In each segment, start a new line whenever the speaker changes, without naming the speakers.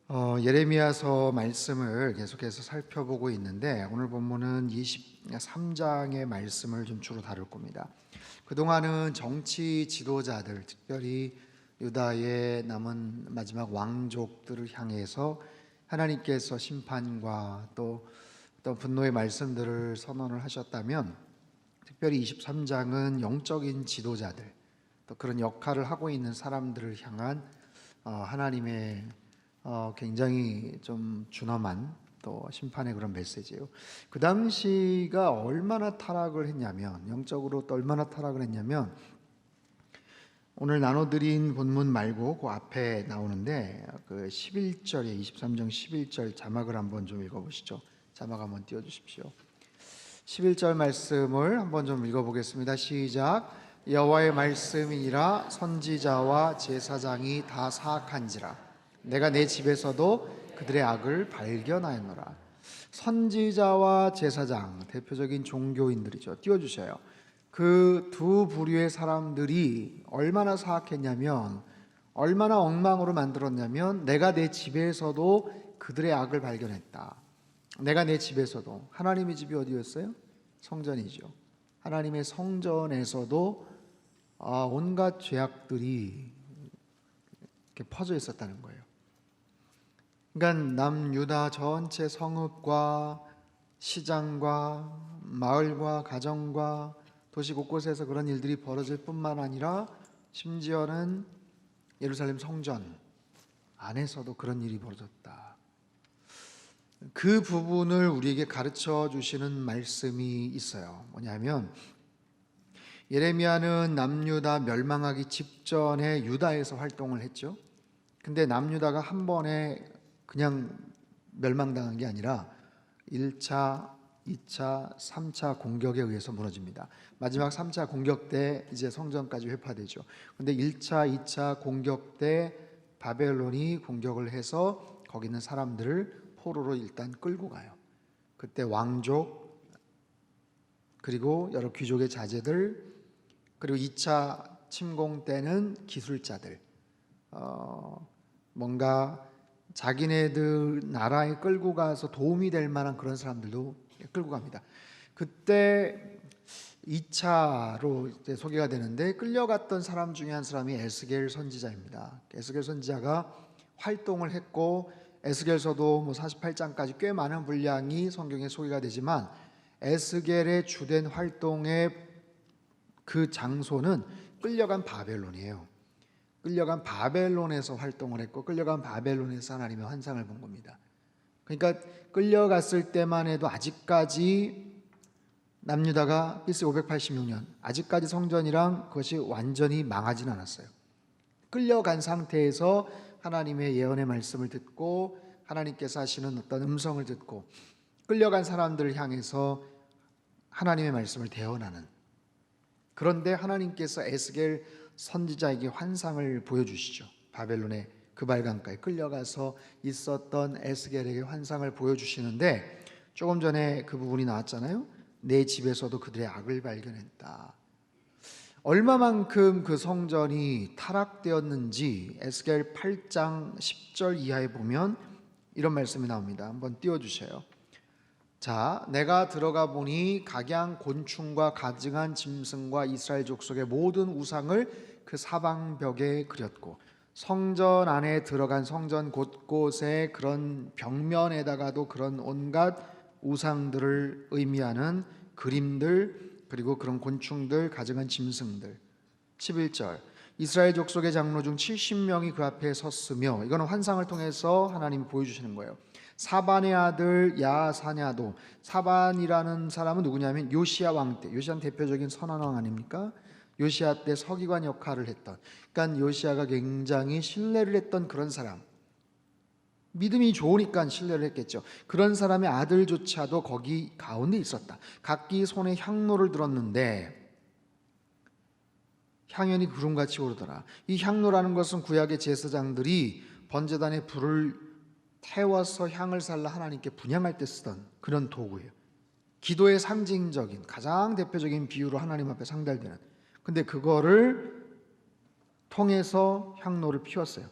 예레미야서 말씀을 계속해서 살펴보고 있는데 오늘 본문은 23장의 말씀을 좀 주로 다룰 겁니다. 그동안은 정치 지도자들, 특별히 유다의 남은 마지막 왕족들을 향해서 하나님께서 심판과 또 어떤 분노의 말씀들을 선언을 하셨다면, 특별히 23장은 영적인 지도자들, 또 그런 역할을 하고 있는 사람들을 향한 하나님의 굉장히 좀 준엄한 또 심판의 그런 메시지예요. 그 당시가 얼마나 타락을 했냐면, 영적으로 또 얼마나 타락을 했냐면, 오늘 나눠드린 본문 말고 그 앞에 나오는데 그 11절에 23장 11절 자막을 한번 좀 읽어보시죠. 자막 한번 띄워주십시오. 11절 말씀을 한번 좀 읽어보겠습니다. 시작. 여호와의 말씀이니라. 선지자와 제사장이 다 사악한지라. 내가 내 집에서도 그들의 악을 발견하였노라. 선지자와 제사장, 대표적인 종교인들이죠. 띄워주셔요. 그 두 부류의 사람들이 얼마나 사악했냐면, 얼마나 엉망으로 만들었냐면, 내가 내 집에서도 그들의 악을 발견했다. 내가 내 집에서도, 하나님의 집이 어디였어요? 성전이죠. 하나님의 성전에서도 온갖 죄악들이 이렇게 퍼져 있었다는 거예요. 그러니까 남유다 전체 성읍과 시장과 마을과 가정과 도시 곳곳에서 그런 일들이 벌어질 뿐만 아니라, 심지어는 예루살렘 성전 안에서도 그런 일이 벌어졌다. 그 부분을 우리에게 가르쳐 주시는 말씀이 있어요. 뭐냐면, 예레미야는 남유다 멸망하기 직전에 유다에서 활동을 했죠. 근데 남유다가 한 번에 그냥 멸망당한 게 아니라 1차, 2차, 3차 공격에 의해서 무너집니다. 마지막 3차 공격 때 이제 성전까지 회파되죠. 근데 1차, 2차 공격 때 바벨론이 공격을 해서 거기 있는 사람들을 포로로 일단 끌고 가요. 그때 왕족, 그리고 여러 귀족의 자제들, 그리고 2차 침공 때는 기술자들, 뭔가 자기네들 나라에 끌고 가서 도움이 될 만한 그런 사람들도 끌고 갑니다. 그때 2차로 이제 소개가 되는데, 끌려갔던 사람 중에 한 사람이 에스겔 선지자입니다. 에스겔 선지자가 활동을 했고, 에스겔서도 뭐 48장까지 꽤 많은 분량이 성경에 소개가 되지만, 에스겔의 주된 활동의 그 장소는 끌려간 바벨론이에요. 끌려간 바벨론에서 활동을 했고, 끌려간 바벨론에서 하나님의 환상을 본 겁니다. 그러니까 끌려갔을 때만 해도 아직까지 남유다가 BC 586년, 아직까지 성전이랑 그것이 완전히 망하진 않았어요. 끌려간 상태에서 하나님의 예언의 말씀을 듣고, 하나님께서 하시는 어떤 음성을 듣고, 끌려간 사람들을 향해서 하나님의 말씀을 대언하는, 그런데 하나님께서 에스겔 선지자에게 환상을 보여주시죠. 바벨론의 그발강가에 끌려가서 있었던 에스겔에게 환상을 보여주시는데, 조금 전에 그 부분이 나왔잖아요. 내 집에서도 그들의 악을 발견했다. 얼마만큼 그 성전이 타락되었는지 에스겔 8장 10절 이하에 보면 이런 말씀이 나옵니다. 한번 띄워주세요. 자, 내가 들어가 보니 각양 곤충과 가증한 짐승과 이스라엘 족속의 모든 우상을 그 사방벽에 그렸고, 성전 안에 들어간 성전 곳곳에 그런 벽면에다가도 그런 온갖 우상들을 의미하는 그림들, 그리고 그런 곤충들, 가증한 짐승들. 11절, 이스라엘 족속의 장로 중 70명이 그 앞에 섰으며, 이거는 환상을 통해서 하나님이 보여주시는 거예요. 사반의 아들 야사냐도, 사반이라는 사람은 누구냐면 요시야 왕 때, 요시야는 대표적인 선한 왕 아닙니까? 요시야 때 서기관 역할을 했던, 그러니까 요시야가 굉장히 신뢰를 했던 그런 사람, 믿음이 좋으니까 신뢰를 했겠죠. 그런 사람의 아들조차도 거기 가운데 있었다. 각기 손에 향로를 들었는데 향연이 구름같이 오르더라. 이 향로라는 것은 구약의 제사장들이 번제단에 불을 태워서 향을 살라 하나님께 분향할 때 쓰던 그런 도구예요. 기도의 상징적인 가장 대표적인 비유로 하나님 앞에 상달되는, 근데 그거를 통해서 향로를 피웠어요.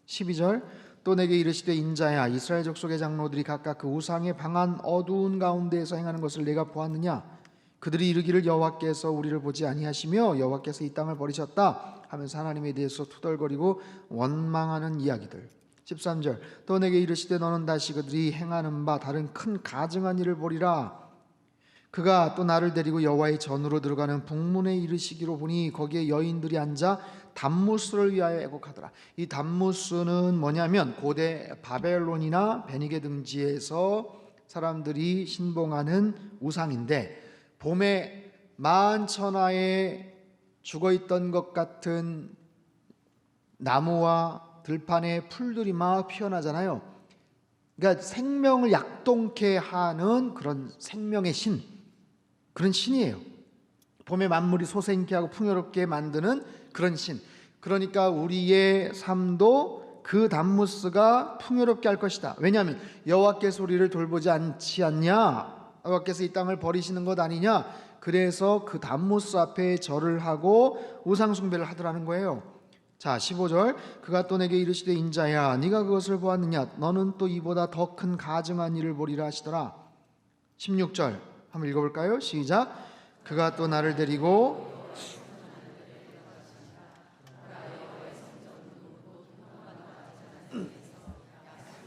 12절, 또 내게 이르시되 인자야 이스라엘 족속의 장로들이 각각 그 우상의 방한 어두운 가운데에서 행하는 것을 내가 보았느냐 그들이 이르기를 여호와께서 우리를 보지 아니하시며 여호와께서 이 땅을 버리셨다 하면서 하나님에 대해서 투덜거리고 원망하는 이야기들. 13절 또 내게 이르시되 너는 다시 그들이 행하는 바 다른 큰 가증한 일을 보리라. 그가 또 나를 데리고 여호와의 전으로 들어가는 북문에 이르시기로 보니 거기에 여인들이 앉아 담무스를 위하여 애곡하더라. 이 담무스는 뭐냐면 고대 바벨론이나 베니게 등지에서 사람들이 신봉하는 우상인데 봄에 만천하에 죽어있던 것 같은 나무와 들판에 풀들이 막 피어나잖아요. 그러니까 생명을 약동케 하는 그런 생명의 신, 그런 신이에요. 봄에 만물이 솟아있게 하고 풍요롭게 만드는 그런 신. 그러니까 우리의 삶도 그 담무스가 풍요롭게 할 것이다. 왜냐하면 여호와께서 우리를 돌보지 않지 않냐, 여호와께서 이 땅을 버리시는 것 아니냐. 그래서 그 담무스 앞에 절을 하고 우상 숭배를 하더라는 거예요. 자 15절 그가 또 내게 이르시되 인자야 네가 그것을 보았느냐 너는 또 이보다 더 큰 가증한 일을 보리라 하시더라. 16절 한번 읽어볼까요? 시작. 그가 또 나를 데리고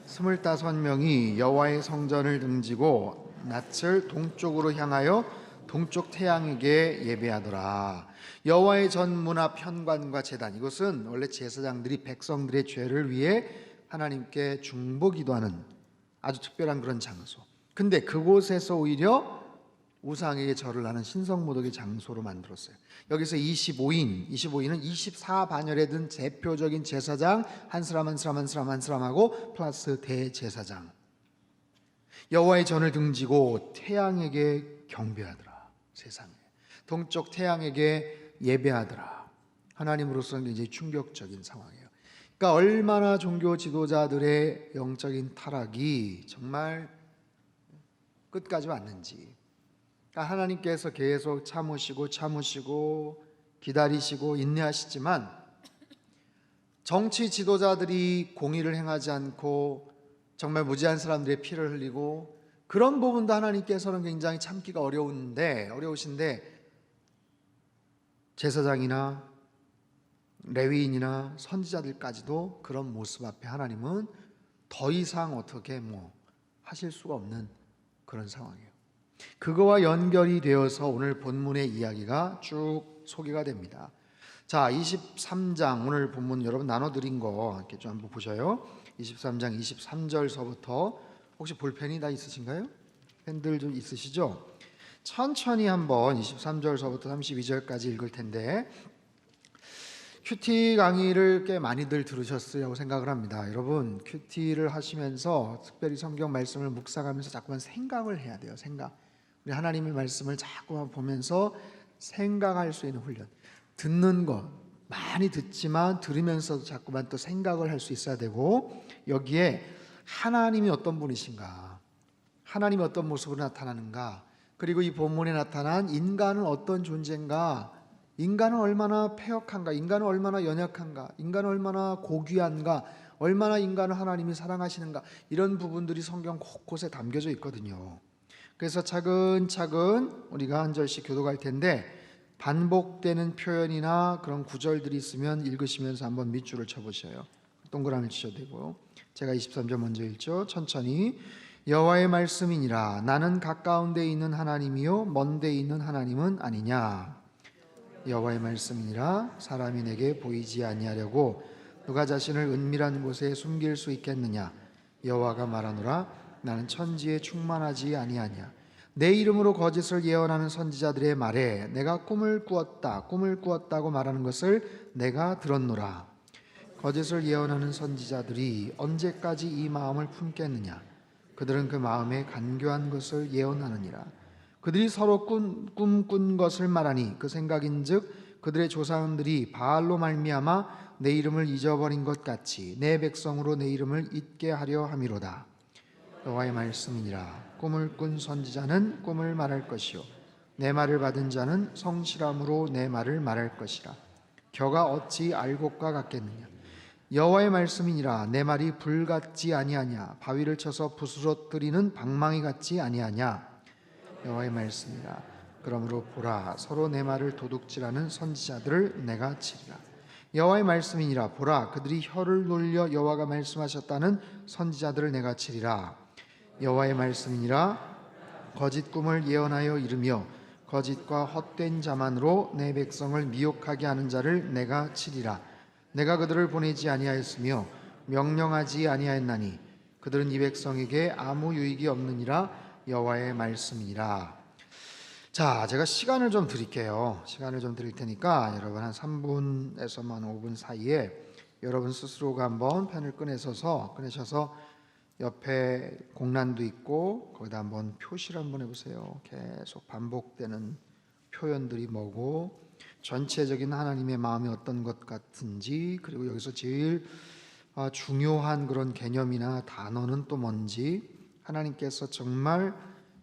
스물다섯 명이 여호와의 성전을 등지고 낯을 동쪽으로 향하여 동쪽 태양에게 예배하더라. 여호와의 전 문 앞 현관과 제단, 이것은 원래 제사장들이 백성들의 죄를 위해 하나님께 중보기도하는 아주 특별한 그런 장소. 근데 그곳에서 오히려 우상에게 절을 하는 신성모독의 장소로 만들었어요. 여기서 25인은 24반열에 든 대표적인 제사장 한 사람 한 사람 한 사람 한 사람하고 플러스 대제사장. 여호와의 전을 등지고 태양에게 경배하더라. 세상에 동쪽 태양에게 예배하더라. 하나님으로서는 굉장히 충격적인 상황이에요. 그러니까 얼마나 종교 지도자들의 영적인 타락이 정말 끝까지 왔는지. 그러니까 하나님께서 계속 참으시고 기다리시고 인내하시지만 정치 지도자들이 공의를 행하지 않고 정말 무지한 사람들의 피를 흘리고 그런 부분도 하나님께서는 굉장히 참기가 어려우신데 제사장이나 레위인이나 선지자들까지도 그런 모습 앞에 하나님은 더 이상 어떻게 하실 수가 없는 그런 상황이에요. 그거와 연결이 되어서 오늘 본문의 이야기가 쭉 소개가 됩니다. 자, 23장 오늘 본문 여러분 나눠드린 거 이렇게 좀 한번 보셔요. 23장 23절서부터 혹시 볼펜이 다 있으신가요? 펜들 좀 있으시죠? 천천히 한번 23절서부터 32절까지 읽을 텐데 큐티 강의를 꽤 많이들 들으셨으리라고 생각을 합니다. 여러분 큐티를 하시면서 특별히 성경 말씀을 묵상하면서 자꾸만 생각을 해야 돼요. 생각. 우리 하나님의 말씀을 자꾸만 보면서 생각할 수 있는 훈련. 듣는 것 많이 듣지만 들으면서도 자꾸만 또 생각을 할 수 있어야 되고 여기에 하나님이 어떤 분이신가, 하나님이 어떤 모습으로 나타나는가, 그리고 이 본문에 나타난 인간은 어떤 존재인가, 인간은 얼마나 패역한가, 인간은 얼마나 연약한가, 인간은 얼마나 고귀한가, 얼마나 인간을 하나님이 사랑하시는가, 이런 부분들이 성경 곳곳에 담겨져 있거든요. 그래서 차근차근 우리가 한 절씩 교독할 텐데 반복되는 표현이나 그런 구절들이 있으면 읽으시면서 한번 밑줄을 쳐보셔요. 동그라미 치셔도 되고요. 제가 23절 먼저 읽죠. 천천히. 여호와의 말씀이니라 나는 가까운 데 있는 하나님이요 먼 데 있는 하나님은 아니냐. 여호와의 말씀이니라 사람이 내게 보이지 아니하려고 누가 자신을 은밀한 곳에 숨길 수 있겠느냐. 여호와가 말하노라 나는 천지에 충만하지 아니하냐. 내 이름으로 거짓을 예언하는 선지자들의 말에 내가 꿈을 꾸었다고 말하는 것을 내가 들었노라. 거짓을 예언하는 선지자들이 언제까지 이 마음을 품겠느냐. 그들은 그 마음에 간교한 것을 예언하느니라. 그들이 서로 꿈꾼 것을 말하니 그 생각인즉 그들의 조상들이 바알로 말미암아 내 이름을 잊어버린 것 같이 내 백성으로 내 이름을 잊게 하려 함이로다. 여호와의 말씀이니라 꿈을 꾼 선지자는 꿈을 말할 것이요 내 말을 받은 자는 성실함으로 내 말을 말할 것이라. 겨가 어찌 알곡과 같겠느냐. 여호와의 말씀이니라. 내 말이 불 같지 아니하냐? 바위를 쳐서 부스러뜨리는 방망이 같지 아니하냐? 여호와의 말씀이라. 그러므로 보라, 서로 내 말을 도둑질하는 선지자들을 내가 치리라. 여호와의 말씀이니라. 보라, 그들이 혀를 놀려 여호와가 말씀하셨다는 선지자들을 내가 치리라. 여호와의 말씀이니라. 거짓 꿈을 예언하여 이르며 거짓과 헛된 자만으로 내 백성을 미혹하게 하는 자를 내가 치리라. 내가 그들을 보내지 아니하였으며 명령하지 아니하였나니 그들은 이 백성에게 아무 유익이 없느니라. 여호와의 말씀이니라. 자, 제가 시간을 좀 드릴게요. 시간을 좀 드릴 테니까 여러분 한 3분에서 5분 사이에 여러분 스스로가 한번 펜을 꺼내셔서 옆에 공란도 있고 거기다 한번 표시를 한번 해보세요. 계속 반복되는 표현들이 뭐고 전체적인 하나님의 마음이 어떤 것 같은지, 그리고 여기서 제일 중요한 그런 개념이나 단어는 또 뭔지, 하나님께서 정말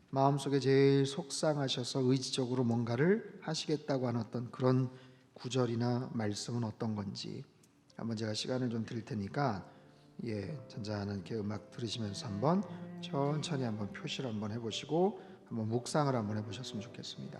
마음속에 제일 속상하셔서 의지적으로 뭔가를 하시겠다고 하는 어떤 그런 구절이나 말씀은 어떤 건지 한번 제가 시간을 좀 드릴 테니까 잔잔한 이렇게 음악 들으시면서 한번 천천히 한번 표시를 한번 해보시고 한번 묵상을 한번 해보셨으면 좋겠습니다.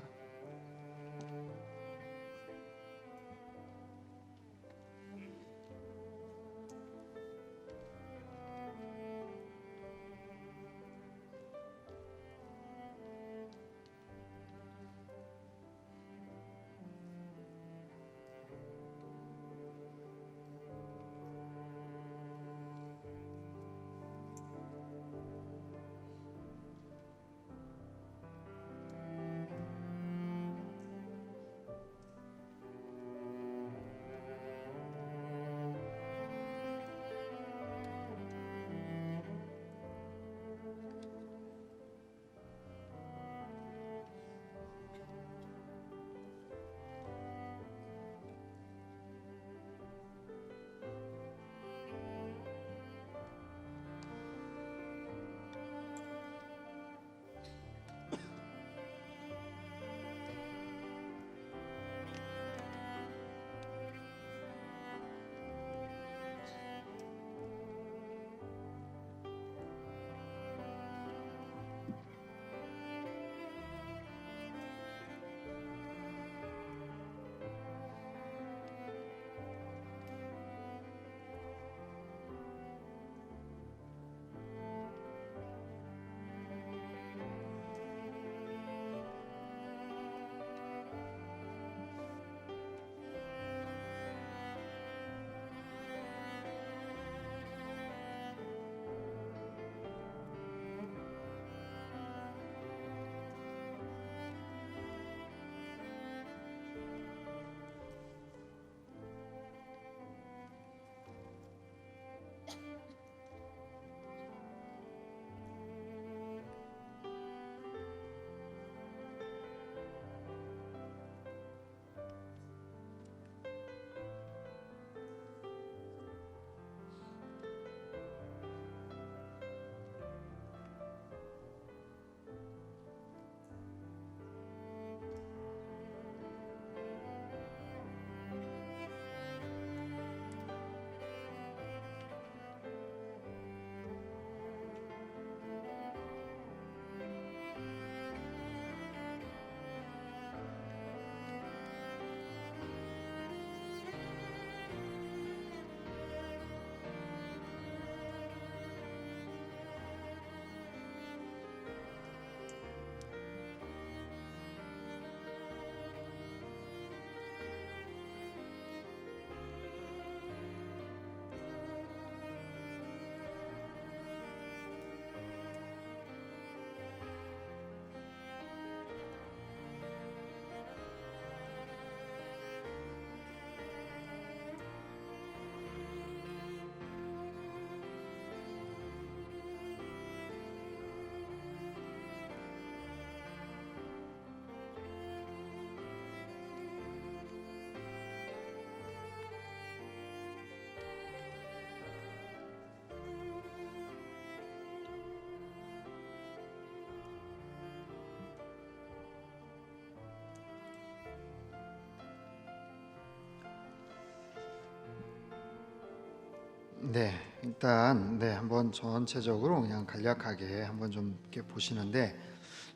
네, 일단 한번 전체적으로 그냥 간략하게 한번 좀 이렇게 보시는데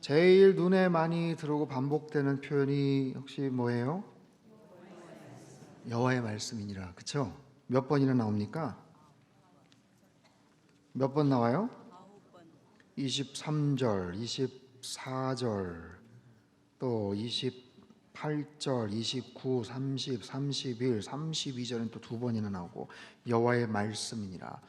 제일 눈에 많이 들어오고 반복되는 표현이 혹시 뭐예요? 여호와의 말씀이니라. 그렇죠? 몇 번이나 나옵니까? 몇 번 나와요? 23절, 24절, 또 28절, 29, 30, 31, 32절은 또 두 번이나 나오고 여호와의 말씀이니라.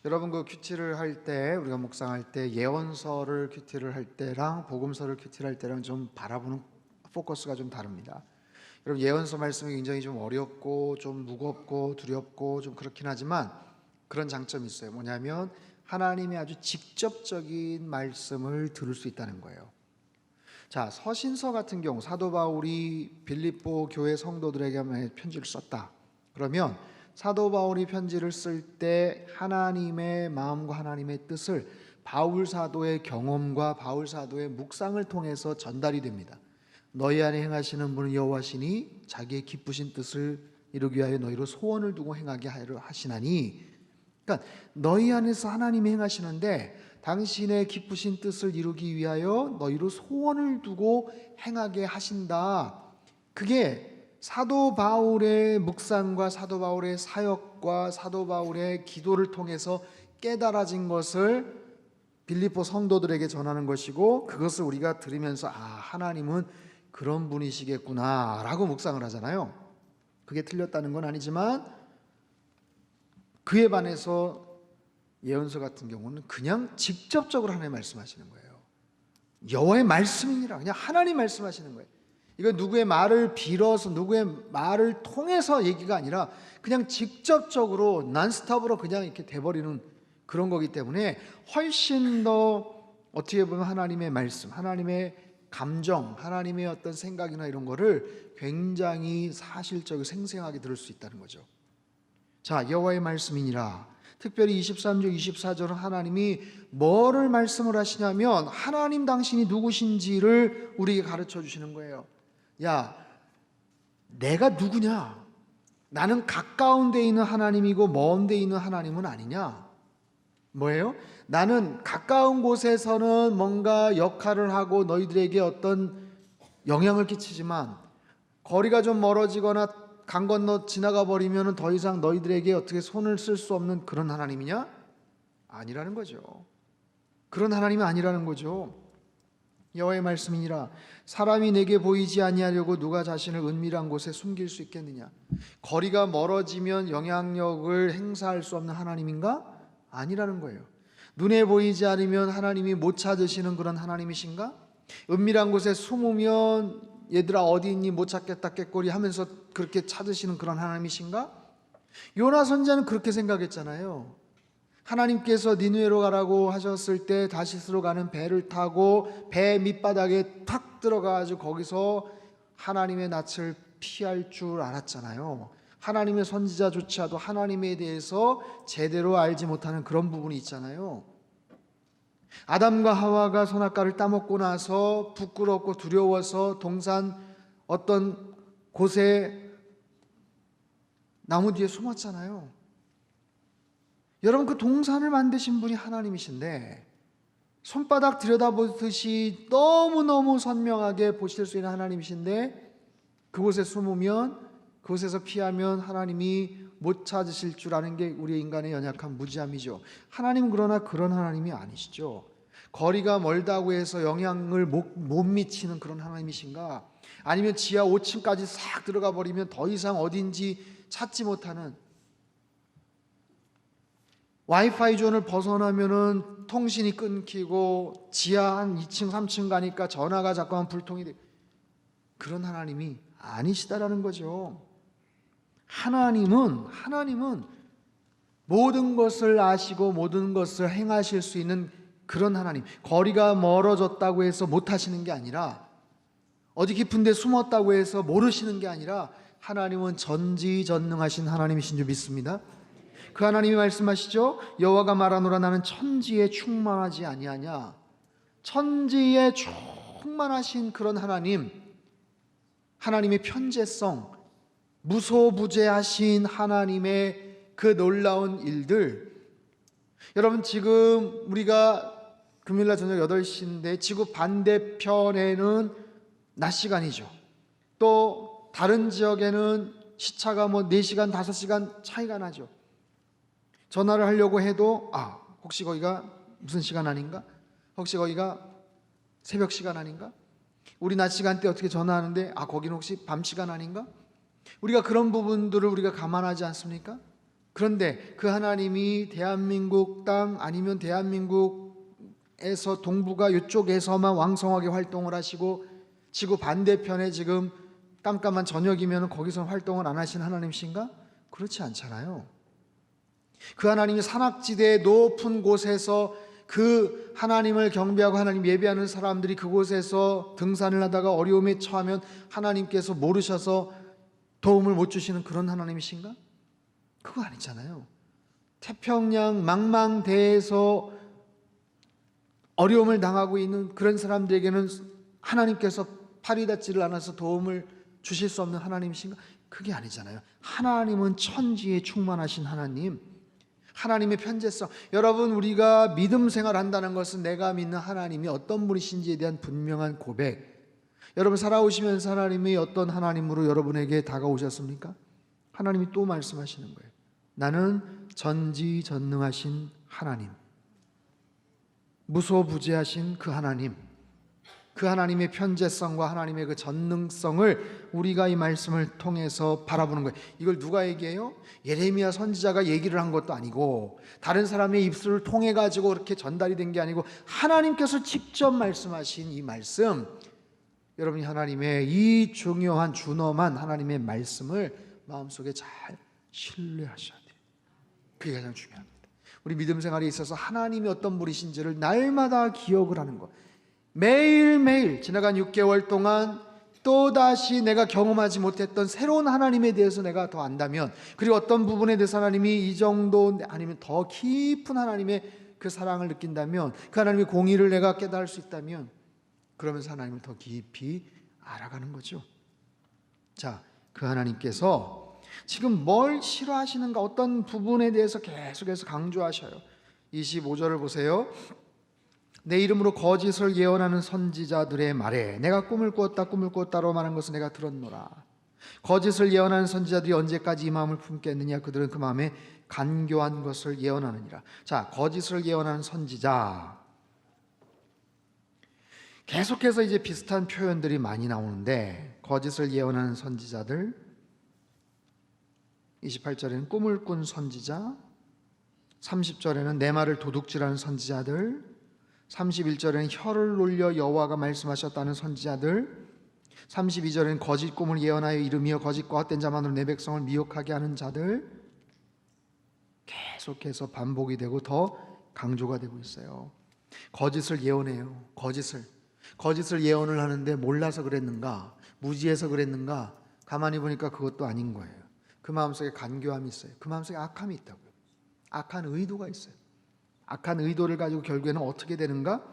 여러분 그 큐티를 할 때 우리가 묵상할 때 예언서를 큐티를 할 때랑 복음서를 큐티를 할 때랑 좀 바라보는 포커스가 좀 다릅니다. 여러분 예언서 말씀이 굉장히 좀 어렵고 좀 무겁고 두렵고 좀 그렇긴 하지만 그런 장점이 있어요. 뭐냐면 하나님의 아주 직접적인 말씀을 들을 수 있다는 거예요. 자, 서신서 같은 경우 사도 바울이 빌립보 교회 성도들에게 편지를 썼다. 그러면 사도 바울이 편지를 쓸 때 하나님의 마음과 하나님의 뜻을 바울 사도의 경험과 바울 사도의 묵상을 통해서 전달이 됩니다. 너희 안에 행하시는 분은 여호와시니 자기의 기쁘신 뜻을 이루기 위하여 너희로 소원을 두고 행하게 하려 하시나니. 그러니까 너희 안에서 하나님이 행하시는데 당신의 기쁘신 뜻을 이루기 위하여 너희로 소원을 두고 행하게 하신다. 그게 사도 바울의 묵상과 사도 바울의 사역과 사도 바울의 기도를 통해서 깨달아진 것을 빌립보 성도들에게 전하는 것이고, 그것을 우리가 들으면서 하나님은 그런 분이시겠구나 라고 묵상을 하잖아요. 그게 틀렸다는 건 아니지만 그에 반해서 예언서 같은 경우는 그냥 직접적으로 하나님 말씀하시는 거예요. 여호와의 말씀이니라, 그냥 하나님 말씀하시는 거예요. 이거 누구의 말을 빌어서 누구의 말을 통해서 얘기가 아니라 그냥 직접적으로 난스톱으로 그냥 이렇게 돼버리는 그런 거기 때문에 훨씬 더 어떻게 보면 하나님의 말씀, 하나님의 감정, 하나님의 어떤 생각이나 이런 거를 굉장히 사실적이고 생생하게 들을 수 있다는 거죠. 자, 여호와의 말씀이니라. 특별히 23절, 24절은 하나님이 뭐를 말씀을 하시냐면 하나님 당신이 누구신지를 우리에게 가르쳐 주시는 거예요. 야, 내가 누구냐? 나는 가까운 데 있는 하나님이고 먼 데 있는 하나님은 아니냐? 뭐예요? 나는 가까운 곳에서는 뭔가 역할을 하고 너희들에게 어떤 영향을 끼치지만 거리가 좀 멀어지거나 강 건너 지나가 버리면 더 이상 너희들에게 어떻게 손을 쓸 수 없는 그런 하나님이냐? 아니라는 거죠. 그런 하나님이 아니라는 거죠. 여호와의 말씀이니라. 사람이 내게 보이지 아니하려고 누가 자신을 은밀한 곳에 숨길 수 있겠느냐? 거리가 멀어지면 영향력을 행사할 수 없는 하나님인가? 아니라는 거예요. 눈에 보이지 않으면 하나님이 못 찾으시는 그런 하나님이신가? 은밀한 곳에 숨으면 얘들아 어디 있니 못 찾겠다 깨꼬리 하면서 그렇게 찾으시는 그런 하나님이신가? 요나 선지자는 그렇게 생각했잖아요. 하나님께서 니느웨로 가라고 하셨을 때 다시스로 가는 배를 타고 배 밑바닥에 탁 들어가가지고 거기서 하나님의 낯을 피할 줄 알았잖아요. 하나님의 선지자조차도 하나님에 대해서 제대로 알지 못하는 그런 부분이 있잖아요. 아담과 하와가 선악과를 따먹고 나서 부끄럽고 두려워서 동산 어떤 곳에 나무 뒤에 숨었잖아요. 여러분 그 동산을 만드신 분이 하나님이신데 손바닥 들여다보듯이 너무너무 선명하게 보실 수 있는 하나님이신데 그곳에 숨으면 그곳에서 피하면 하나님이 못 찾으실 줄 아는 게 우리 인간의 연약한 무지함이죠. 하나님은 그러나 그런 하나님이 아니시죠. 거리가 멀다고 해서 영향을 못 미치는 그런 하나님이신가? 아니면 지하 5층까지 싹 들어가 버리면 더 이상 어딘지 찾지 못하는, 와이파이 존을 벗어나면은 통신이 끊기고 지하 한 2층 3층 가니까 전화가 자꾸만 불통이 돼, 그런 하나님이 아니시다라는 거죠. 하나님은 모든 것을 아시고 모든 것을 행하실 수 있는 그런 하나님. 거리가 멀어졌다고 해서 못하시는 게 아니라, 어디 깊은 데 숨었다고 해서 모르시는 게 아니라 하나님은 전지전능하신 하나님이신 줄 믿습니다. 그 하나님이 말씀하시죠. 여호와가 말하노라 나는 천지에 충만하지 아니하냐. 천지에 충만하신 그런 하나님, 하나님의 편재성, 무소부재하신 하나님의 그 놀라운 일들, 여러분 지금 우리가 금요일날 저녁 8시인데 지구 반대편에는 낮 시간이죠. 또 다른 지역에는 시차가 4시간, 5시간 차이가 나죠. 전화를 하려고 해도 혹시 거기가 무슨 시간 아닌가? 혹시 거기가 새벽 시간 아닌가? 우리 낮 시간대 어떻게 전화하는데 거기는 혹시 밤 시간 아닌가? 우리가 그런 부분들을 우리가 감안하지 않습니까? 그런데 그 하나님이 대한민국 땅 아니면 대한민국에서 동북아 이쪽에서만 왕성하게 활동을 하시고 지구 반대편에 지금 깜깜한 저녁이면 거기서 활동을 안 하신 하나님이신가? 그렇지 않잖아요. 그 하나님이 산악지대의 높은 곳에서 그 하나님을 경배하고 하나님 예배하는 사람들이 그곳에서 등산을 하다가 어려움에 처하면 하나님께서 모르셔서 도움을 못 주시는 그런 하나님이신가? 그거 아니잖아요. 태평양 망망대해에서 어려움을 당하고 있는 그런 사람들에게는 하나님께서 팔이 닿지를 않아서 도움을 주실 수 없는 하나님이신가? 그게 아니잖아요. 하나님은 천지에 충만하신 하나님, 하나님의 편재성. 여러분, 우리가 믿음 생활한다는 것은 내가 믿는 하나님이 어떤 분이신지에 대한 분명한 고백. 여러분 살아오시면서 하나님이 어떤 하나님으로 여러분에게 다가오셨습니까? 하나님이 또 말씀하시는 거예요. 나는 전지전능하신 하나님, 무소부재하신 그 하나님, 그 하나님의 편재성과 하나님의 그 전능성을 우리가 이 말씀을 통해서 바라보는 거예요. 이걸 누가 얘기해요? 예레미야 선지자가 얘기를 한 것도 아니고 다른 사람의 입술을 통해 가지고 그렇게 전달이 된 게 아니고 하나님께서 직접 말씀하신 이 말씀, 여러분이 하나님의 이 중요한 준엄한 하나님의 말씀을 마음속에 잘 신뢰하셔야 돼요. 그게 가장 중요합니다. 우리 믿음 생활에 있어서 하나님이 어떤 분이신지를 날마다 기억을 하는 것, 매일매일 지나간 6개월 동안 또다시 내가 경험하지 못했던 새로운 하나님에 대해서 내가 더 안다면, 그리고 어떤 부분에 대해서 하나님이 이 정도 아니면 더 깊은 하나님의 그 사랑을 느낀다면, 그 하나님의 공의를 내가 깨달을 수 있다면, 그러면서 하나님을 더 깊이 알아가는 거죠. 자, 그 하나님께서 지금 뭘 싫어하시는가, 어떤 부분에 대해서 계속해서 강조하셔요. 25절을 보세요. 내 이름으로 거짓을 예언하는 선지자들의 말에 내가 꿈을 꾸었다로 말한 것을 내가 들었노라. 거짓을 예언하는 선지자들이 언제까지 이 마음을 품겠느냐? 그들은 그 마음에 간교한 것을 예언하느니라. 자, 거짓을 예언하는 선지자, 계속해서 이제 비슷한 표현들이 많이 나오는데, 거짓을 예언하는 선지자들, 28절에는 꿈을 꾼 선지자, 30절에는 내 말을 도둑질하는 선지자들, 31절에는 혀를 놀려 여호와가 말씀하셨다는 선지자들, 32절에는 거짓 꿈을 예언하여 이르며 거짓과 헛된 자만으로 내 백성을 미혹하게 하는 자들, 계속해서 반복이 되고 더 강조가 되고 있어요. 거짓을 예언해요. 거짓을 예언을 하는데 몰라서 그랬는가, 무지해서 그랬는가, 가만히 보니까 그것도 아닌 거예요. 그 마음속에 간교함이 있어요. 그 마음속에 악함이 있다고요. 악한 의도가 있어요. 악한 의도를 가지고 결국에는 어떻게 되는가?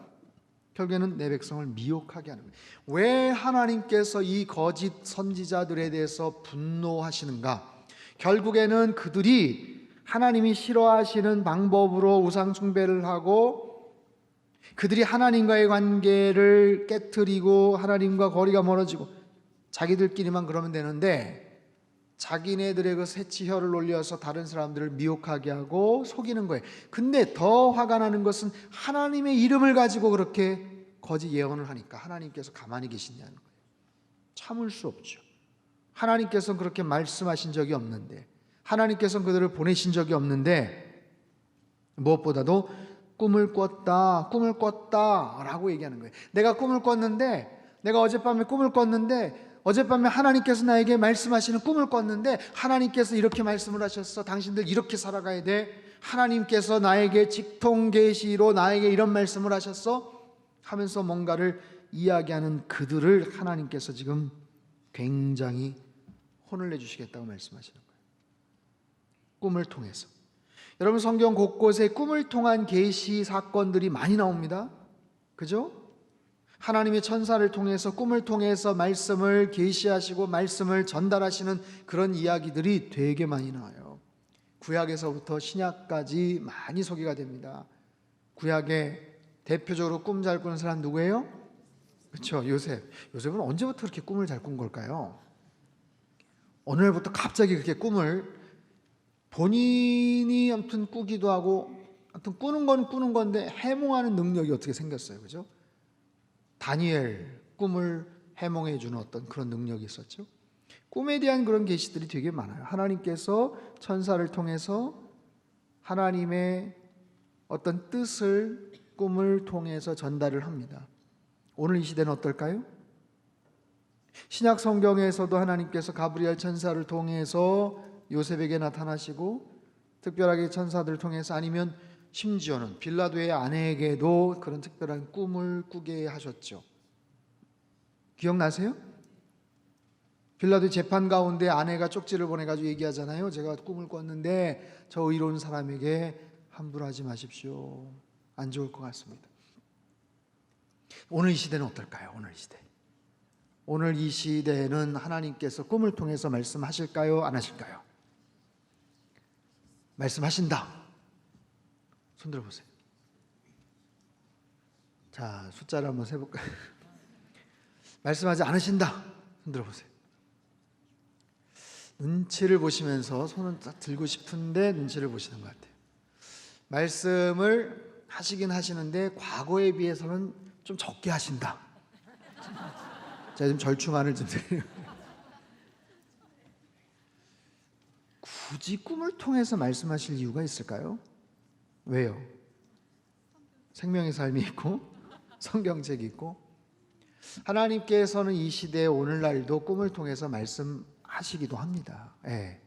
결국에는 내 백성을 미혹하게 하는 거예요. 왜 하나님께서 이 거짓 선지자들에 대해서 분노하시는가? 결국에는 그들이 하나님이 싫어하시는 방법으로 우상 숭배를 하고, 그들이 하나님과의 관계를 깨트리고 하나님과 거리가 멀어지고 자기들끼리만 그러면 되는데, 자기네들의 그 새치혀를 놀려서 다른 사람들을 미혹하게 하고 속이는 거예요. 근데 더 화가 나는 것은 하나님의 이름을 가지고 그렇게 거짓 예언을 하니까 하나님께서 가만히 계시냐는 거예요. 참을 수 없죠. 하나님께서는 그렇게 말씀하신 적이 없는데, 하나님께서는 그들을 보내신 적이 없는데, 무엇보다도 꿈을 꿨다 라고 얘기하는 거예요. 내가 꿈을 꿨는데, 내가 어젯밤에 꿈을 꿨는데, 어젯밤에 하나님께서 나에게 말씀하시는 꿈을 꿨는데 하나님께서 이렇게 말씀을 하셨어. 당신들 이렇게 살아가야 돼. 하나님께서 나에게 직통계시로 나에게 이런 말씀을 하셨어 하면서 뭔가를 이야기하는 그들을 하나님께서 지금 굉장히 혼을 내주시겠다고 말씀하시는 거예요. 꿈을 통해서. 여러분, 성경 곳곳에 꿈을 통한 계시 사건들이 많이 나옵니다. 그죠? 하나님의 천사를 통해서, 꿈을 통해서 말씀을 계시하시고 말씀을 전달하시는 그런 이야기들이 되게 많이 나와요. 구약에서부터 신약까지 많이 소개가 됩니다. 구약에 대표적으로 꿈 잘 꾸는 사람 누구예요? 그렇죠, 요셉. 요셉은 언제부터 그렇게 꿈을 잘 꾼 걸까요? 어느 날부터 갑자기 그렇게 꿈을 본인이 아무튼 꾸기도 하고, 아무튼 꾸는 건 꾸는 건데 해몽하는 능력이 어떻게 생겼어요, 그죠? 다니엘 꿈을 해몽해 주는 어떤 그런 능력이 있었죠. 꿈에 대한 그런 계시들이 되게 많아요. 하나님께서 천사를 통해서 하나님의 어떤 뜻을 꿈을 통해서 전달을 합니다. 오늘 이 시대는 어떨까요? 신약 성경에서도 하나님께서 가브리엘 천사를 통해서 요셉에게 나타나시고, 특별하게 천사들을 통해서, 아니면 심지어는 빌라도의 아내에게도 그런 특별한 꿈을 꾸게 하셨죠. 기억나세요? 빌라도 재판 가운데 아내가 쪽지를 보내가지고 얘기하잖아요. 제가 꿈을 꿨는데 저 의로운 사람에게 함부로하지 마십시오. 안 좋을 것 같습니다. 오늘 이 시대는 어떨까요? 오늘 이 시대는 하나님께서 꿈을 통해서 말씀하실까요? 안 하실까요? 말씀하신다. 손 들어보세요. 자, 숫자를 한번 세볼까요? 말씀하지 않으신다. 손 들어보세요. 눈치를 보시면서 손은 딱 들고 싶은데 눈치를 보시는 것 같아요. 말씀을 하시긴 하시는데 과거에 비해서는 좀 적게 하신다. 제가 좀 절충안을 좀 드려요. 굳이 꿈을 통해서 말씀하실 이유가 있을까요? 왜요? 생명의 삶이 있고 성경책이 있고, 하나님께서는 이 시대에 오늘날도 꿈을 통해서 말씀하시기도 합니다. 예,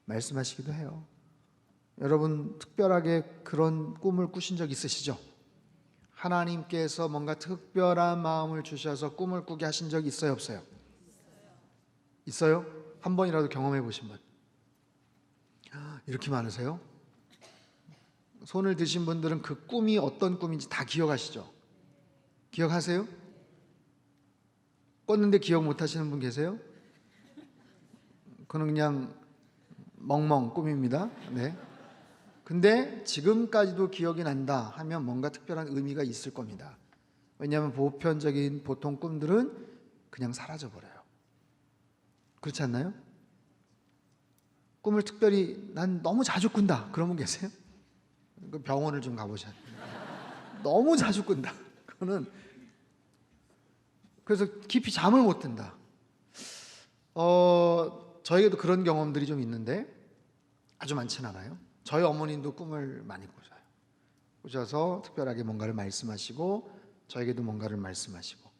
말씀하시기도 해요. 여러분 특별하게 그런 꿈을 꾸신 적 있으시죠? 하나님께서 뭔가 특별한 마음을 주셔서 꿈을 꾸게 하신 적 있어요, 없어요? 있어요? 한 번이라도 경험해 보신 분? 이렇게 많으세요? 손을 드신 분들은 그 꿈이 어떤 꿈인지 다 기억하시죠? 기억하세요? 꿨는데 기억 못 하시는 분 계세요? 그건 그냥 멍멍 꿈입니다. 네. 근데 지금까지도 기억이 난다 하면 뭔가 특별한 의미가 있을 겁니다. 왜냐하면 보편적인 보통 꿈들은 그냥 사라져 버려요. 그렇지 않나요? 꿈을 특별히 난 너무 자주 꾼다 그런 분 계세요? 그 병원을 좀 가보셔야 돼요. 너무 자주 꾼다. 그거는 그래서 깊이 잠을 못 든다. 저에게도 그런 경험들이 좀 있는데 아주 많지는 않아요. 저희 어머님도 꿈을 많이 꾸셔요. 꾸셔서 특별하게 뭔가를 말씀하시고 저에게도 뭔가를 말씀하시고,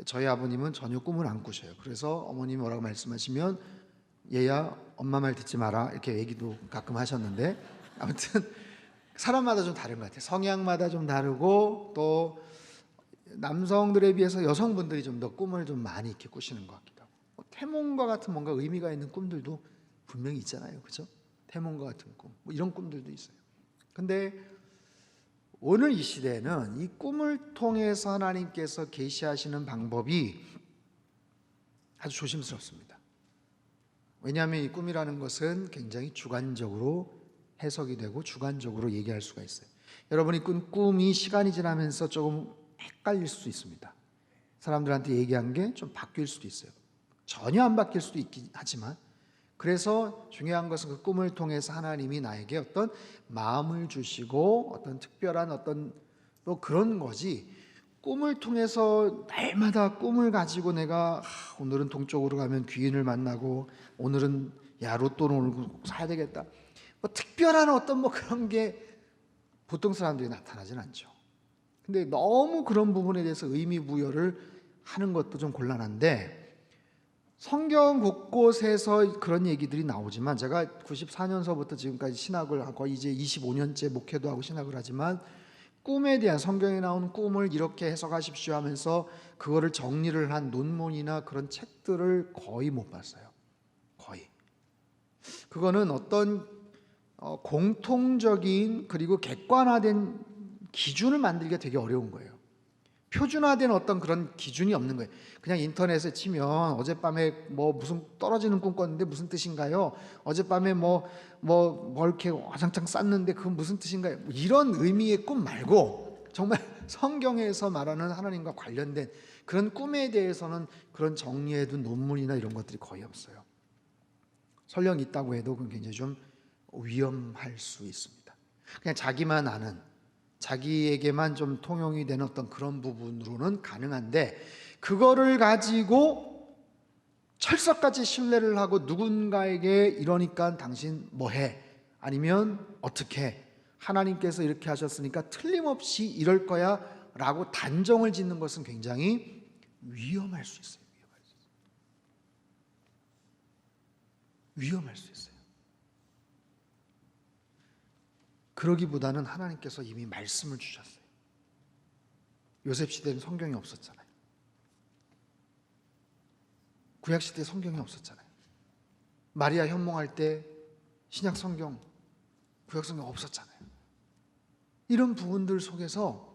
저희 아버님은 전혀 꿈을 안 꾸셔요. 그래서 어머님이 뭐라고 말씀하시면 얘야 엄마 말 듣지 마라 이렇게 얘기도 가끔 하셨는데, 아무튼 사람마다 좀 다른 것 같아요. 성향마다 좀 다르고, 또 남성들에 비해서 여성분들이 좀 더 꿈을 좀 많이 이렇게 꾸시는 것 같기도 하고, 태몽과 같은 뭔가 의미가 있는 꿈들도 분명히 있잖아요, 그렇죠? 태몽과 같은 꿈, 뭐 이런 꿈들도 있어요. 근데 오늘 이 시대에는 이 꿈을 통해서 하나님께서 계시하시는 방법이 아주 조심스럽습니다. 왜냐하면 이 꿈이라는 것은 굉장히 주관적으로 해석이 되고 주관적으로 얘기할 수가 있어요. 여러분이 꾼 꿈이 시간이 지나면서 조금 헷갈릴 수도 있습니다. 사람들한테 얘기한 게 좀 바뀔 수도 있어요. 전혀 안 바뀔 수도 있긴 하지만, 그래서 중요한 것은 그 꿈을 통해서 하나님이 나에게 어떤 마음을 주시고 어떤 특별한 어떤 또 그런 거지, 꿈을 통해서 날마다 꿈을 가지고 내가 오늘은 동쪽으로 가면 귀인을 만나고 오늘은 야 로또를 오늘 꼭 사야 되겠다, 뭐 특별한 어떤 뭐 그런 게 보통 사람들이 나타나진 않죠. 근데 너무 그런 부분에 대해서 의미 부여를 하는 것도 좀 곤란한데, 성경 곳곳에서 그런 얘기들이 나오지만, 제가 94년서부터 지금까지 신학을 하고 이제 25년째 목회도 하고 신학을 하지만, 꿈에 대한 성경에 나오는 꿈을 이렇게 해석하십시오 하면서 그거를 정리를 한 논문이나 그런 책들을 거의 못 봤어요. 거의. 그거는 어떤 공통적인 그리고 객관화된 기준을 만들기가 되게 어려운 거예요. 표준화된 어떤 그런 기준이 없는 거예요. 그냥 인터넷에 치면 어젯밤에 뭐 무슨 떨어지는 꿈 꿨는데 무슨 뜻인가요? 어젯밤에 뭐 이렇게 와장창 쌌는데 그건 무슨 뜻인가요? 뭐 이런 의미의 꿈 말고 정말 성경에서 말하는 하나님과 관련된 그런 꿈에 대해서는 그런 정리해둔 논문이나 이런 것들이 거의 없어요. 설령 있다고 해도 그건 굉장히 좀 위험할 수 있습니다. 그냥 자기만 아는, 자기에게만 좀 통용이 되는 어떤 그런 부분으로는 가능한데, 그거를 가지고 철석같이 신뢰를 하고 누군가에게 이러니까 당신 뭐해? 아니면 어떻게? 하나님께서 이렇게 하셨으니까 틀림없이 이럴 거야 라고 단정을 짓는 것은 굉장히 위험할 수 있어요. 위험할 수 있어요. 그러기보다는 하나님께서 이미 말씀을 주셨어요. 요셉 시대는 성경이 없었잖아요. 구약 시대에 성경이 없었잖아요. 마리아 현몽할 때 신약 성경, 구약 성경 없었잖아요. 이런 부분들 속에서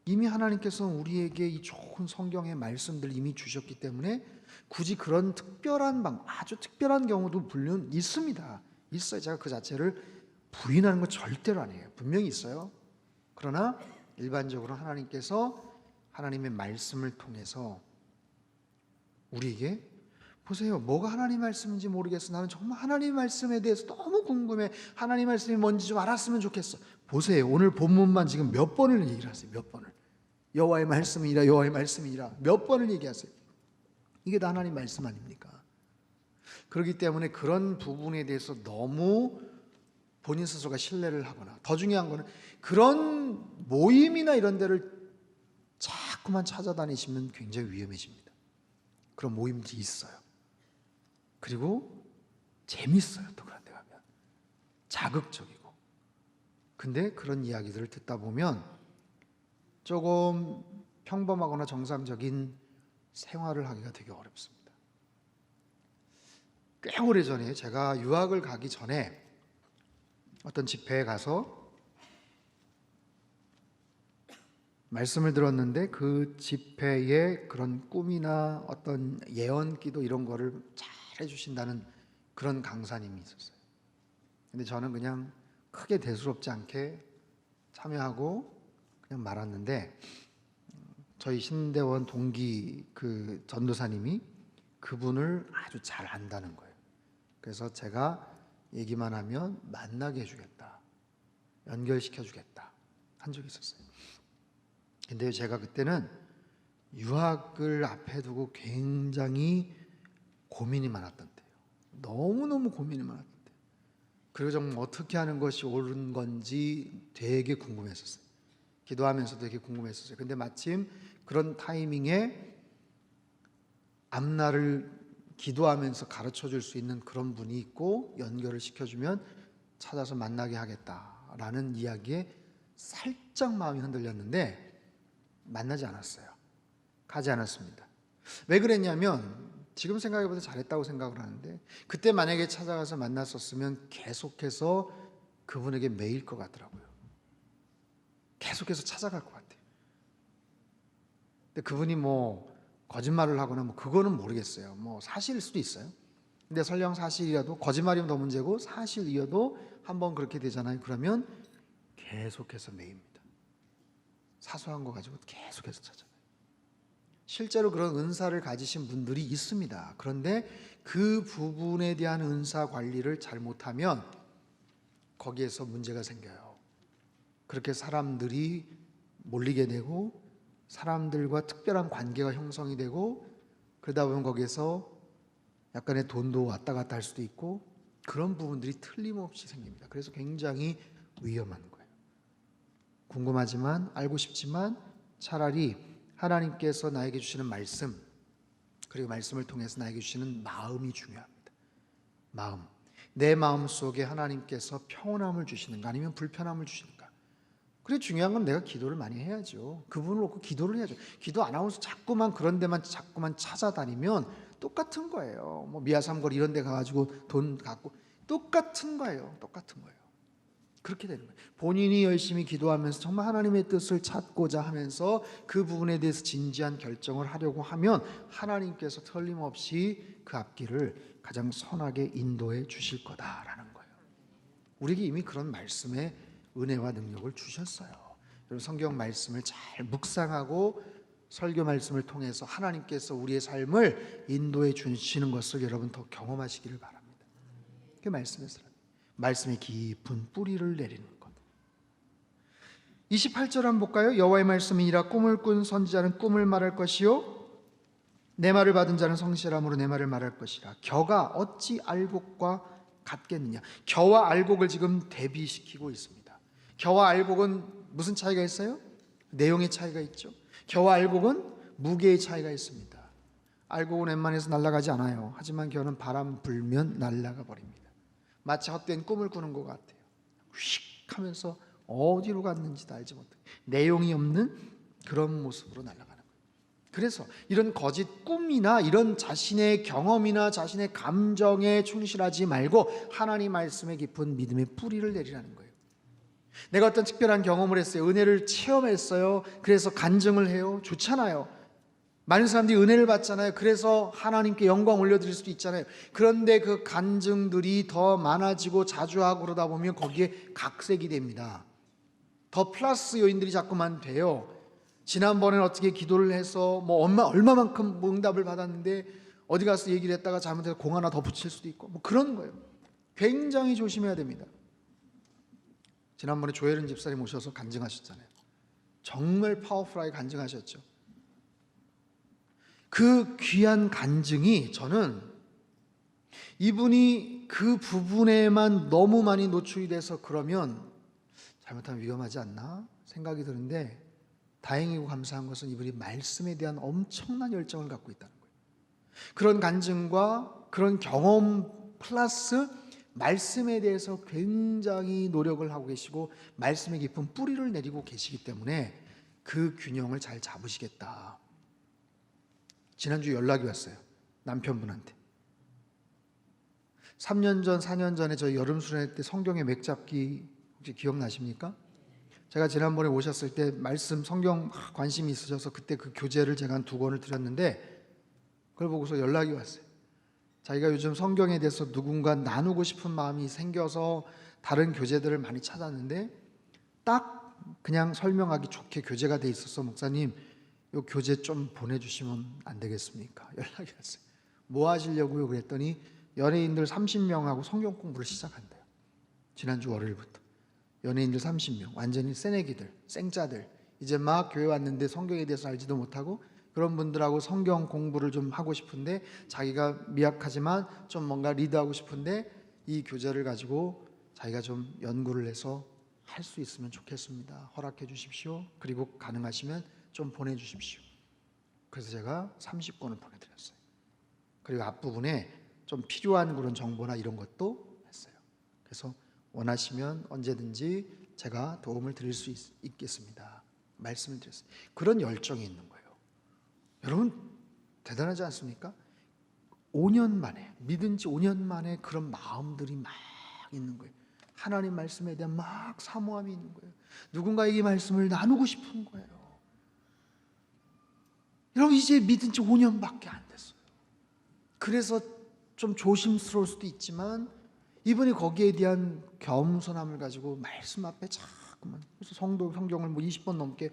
이미 하나님께서는 우리에게 이 좋은 성경의 말씀들을 이미 주셨기 때문에 굳이 그런 특별한 아주 특별한 경우도 물론 있습니다. 있어요. 제가 그 자체를 부인하는 건 절대로 아니에요. 분명히 있어요. 그러나 일반적으로 하나님께서 하나님의 말씀을 통해서 우리에게 보세요. 뭐가 하나님 말씀인지 모르겠어. 나는 정말 하나님 말씀에 대해서 너무 궁금해. 하나님 말씀이 뭔지 좀 알았으면 좋겠어. 보세요. 오늘 본문만 지금 몇 번을 얘기를 하세요. 몇 번을. 여호와의 말씀이라 여호와의 말씀이라 몇 번을 얘기하세요. 이게 다 하나님 말씀 아닙니까? 그렇기 때문에 그런 부분에 대해서 너무 본인 스스로가 신뢰를 하거나, 더 중요한 거는 그런 모임이나 이런 데를 자꾸만 찾아다니시면 굉장히 위험해집니다. 그런 모임들이 있어요. 그리고 재밌어요. 또 그런 데 가면 자극적이고. 근데 그런 이야기들을 듣다 보면 조금 평범하거나 정상적인 생활을 하기가 되게 어렵습니다. 꽤 오래전에 제가 유학을 가기 전에 어떤 집회에 가서 말씀을 들었는데, 그 집회에 그런 꿈이나 어떤 예언기도 이런 거를 잘 해주신다는 그런 강사님이 있었어요. 근데 저는 그냥 크게 대수롭지 않게 참여하고 그냥 말았는데, 저희 신대원 동기 그 전도사님이 그분을 아주 잘 안다는 거예요. 그래서 제가 얘기만 하면 만나게 해주겠다, 연결시켜 주겠다 한 적이 있었어요. 근데 제가 그때는 유학을 앞에 두고 굉장히 고민이 많았던 때예요. 너무너무 고민이 많았던 때. 그리고 정말 어떻게 하는 것이 옳은 건지 되게 궁금했었어요. 기도하면서도 되게 궁금했었어요. 근데 마침 그런 타이밍에 앞날을 기도하면서 가르쳐 줄 수 있는 그런 분이 있고 연결을 시켜주면 찾아서 만나게 하겠다라는 이야기에 살짝 마음이 흔들렸는데 만나지 않았어요. 가지 않았습니다. 왜 그랬냐면 지금 생각해보면 잘했다고 생각을 하는데, 그때 만약에 찾아가서 만났었으면 계속해서 그분에게 매일 것 같더라고요. 계속해서 찾아갈 것 같아요. 근데 그분이 뭐 거짓말을 하거나 뭐 그거는 모르겠어요. 뭐 사실일 수도 있어요. 근데 설령 사실이라도, 거짓말이면 더 문제고 사실이어도 한번 그렇게 되잖아요. 그러면 계속해서 매입니다. 사소한 거 가지고 계속해서 찾아가요. 실제로 그런 은사를 가지신 분들이 있습니다. 그런데 그 부분에 대한 은사 관리를 잘못하면 거기에서 문제가 생겨요. 그렇게 사람들이 몰리게 되고 사람들과 특별한 관계가 형성이 되고, 그러다 보면 거기에서 약간의 돈도 왔다 갔다 할 수도 있고, 그런 부분들이 틀림없이 생깁니다. 그래서 굉장히 위험한 거예요. 궁금하지만, 알고 싶지만 차라리 하나님께서 나에게 주시는 말씀, 그리고 말씀을 통해서 나에게 주시는 마음이 중요합니다. 마음. 내 마음 속에 하나님께서 평온함을 주시는가 아니면 불편함을 주시는가. 그래, 중요한 건 내가 기도를 많이 해야죠. 그분을 놓고 기도를 해야죠. 기도 안 하면서 자꾸만 그런 데만 자꾸만 찾아다니면 똑같은 거예요. 뭐 미아삼거리 이런 데 가가지고 돈 갖고 똑같은 거예요. 똑같은 거예요. 그렇게 되는 거예요. 본인이 열심히 기도하면서 정말 하나님의 뜻을 찾고자 하면서 그 부분에 대해서 진지한 결정을 하려고 하면 하나님께서 틀림없이 그 앞길을 가장 선하게 인도해 주실 거다라는 거예요. 우리에게 이미 그런 말씀의 은혜와 능력을 주셨어요. 여러분, 성경 말씀을 잘 묵상하고 설교 말씀을 통해서 하나님께서 우리의 삶을 인도해 주시는 것을 여러분 더 경험하시기를 바랍니다. 그게 말씀에서 말씀의 깊은 뿌리를 내리는 것. 28절 한번 볼까요? 여호와의 말씀이니라. 꿈을 꾼 선지자는 꿈을 말할 것이요 내 말을 받은 자는 성실함으로 내 말을 말할 것이라. 겨가 어찌 알곡과 같겠느냐. 겨와 알곡을 지금 대비시키고 있습니다. 겨와 알곡은 무슨 차이가 있어요? 내용의 차이가 있죠. 겨와 알곡은 무게의 차이가 있습니다. 알곡은 웬만해서 날아가지 않아요. 하지만 겨는 바람 불면 날아가 버립니다. 마치 헛된 꿈을 꾸는 것 같아요. 휙 하면서 어디로 갔는지도 알지 못해 내용이 없는 그런 모습으로 날아가는 거예요. 그래서 이런 거짓 꿈이나 이런 자신의 경험이나 자신의 감정에 충실하지 말고 하나님 말씀에 깊은 믿음의 뿌리를 내리라는 거예요. 내가 어떤 특별한 경험을 했어요. 은혜를 체험했어요. 그래서 간증을 해요. 좋잖아요. 많은 사람들이 은혜를 받잖아요. 그래서 하나님께 영광 올려드릴 수도 있잖아요. 그런데 그 간증들이 더 많아지고 자주 하고 그러다 보면 거기에 각색이 됩니다. 더 플러스 요인들이 자꾸만 돼요. 지난번에는 어떻게 기도를 해서 얼마만큼 응답을 받았는데 어디 가서 얘기를 했다가 잘못해서 공 하나 더 붙일 수도 있고 그런 거예요. 굉장히 조심해야 됩니다. 지난번에 조혜련 집사님 오셔서 간증하셨잖아요. 정말 파워풀하게 간증하셨죠. 그 귀한 간증이 저는 이분이 그 부분에만 너무 많이 노출이 돼서 그러면 잘못하면 위험하지 않나 생각이 드는데 다행이고 감사한 것은 이분이 말씀에 대한 엄청난 열정을 갖고 있다는 거예요. 그런 간증과 그런 경험 플러스 말씀에 대해서 굉장히 노력을 하고 계시고 말씀에 깊은 뿌리를 내리고 계시기 때문에 그 균형을 잘 잡으시겠다. 지난주 연락이 왔어요. 남편분한테. 3년 전, 4년 전에 저희 여름 수련회 때 성경의 맥잡기 혹시 기억나십니까? 제가 지난번에 오셨을 때 말씀 성경 관심이 있으셔서 그때 그 교재를 제가 한 2권을 드렸는데 그걸 보고서 연락이 왔어요. 자기가 요즘 성경에 대해서 누군가 나누고 싶은 마음이 생겨서 다른 교재들을 많이 찾았는데 딱 그냥 설명하기 좋게 교재가 돼 있어서 목사님 이 교재 좀 보내주시면 안 되겠습니까? 연락이 왔어요. 뭐 하시려고요? 그랬더니 연예인들 30명하고 성경 공부를 시작한대요. 지난주 월요일부터 연예인들 30명 완전히 새내기들 생짜들 이제 막 교회 왔는데 성경에 대해서 알지도 못하고 그런 분들하고 성경 공부를 좀 하고 싶은데 자기가 미약하지만 좀 뭔가 리드하고 싶은데 이 교재를 가지고 자기가 좀 연구를 해서 할 수 있으면 좋겠습니다. 허락해 주십시오. 그리고 가능하시면 좀 보내주십시오. 그래서 제가 30권을 보내드렸어요. 그리고 앞부분에 좀 필요한 그런 정보나 이런 것도 했어요. 그래서 원하시면 언제든지 제가 도움을 드릴 수 있겠습니다. 말씀을 드렸어요. 그런 열정이 있는 거예요. 여러분 대단하지 않습니까? 5년 만에 믿은 지 5년 만에 그런 마음들이 막 있는 거예요. 하나님 말씀에 대한 막 사모함이 있는 거예요. 누군가에게 말씀을 나누고 싶은 거예요. 여러분 이제 믿은 지 5년밖에 안 됐어요. 그래서 좀 조심스러울 수도 있지만 이분이 거기에 대한 겸손함을 가지고 말씀 앞에 자꾸만 그래서 성경을 20번 넘게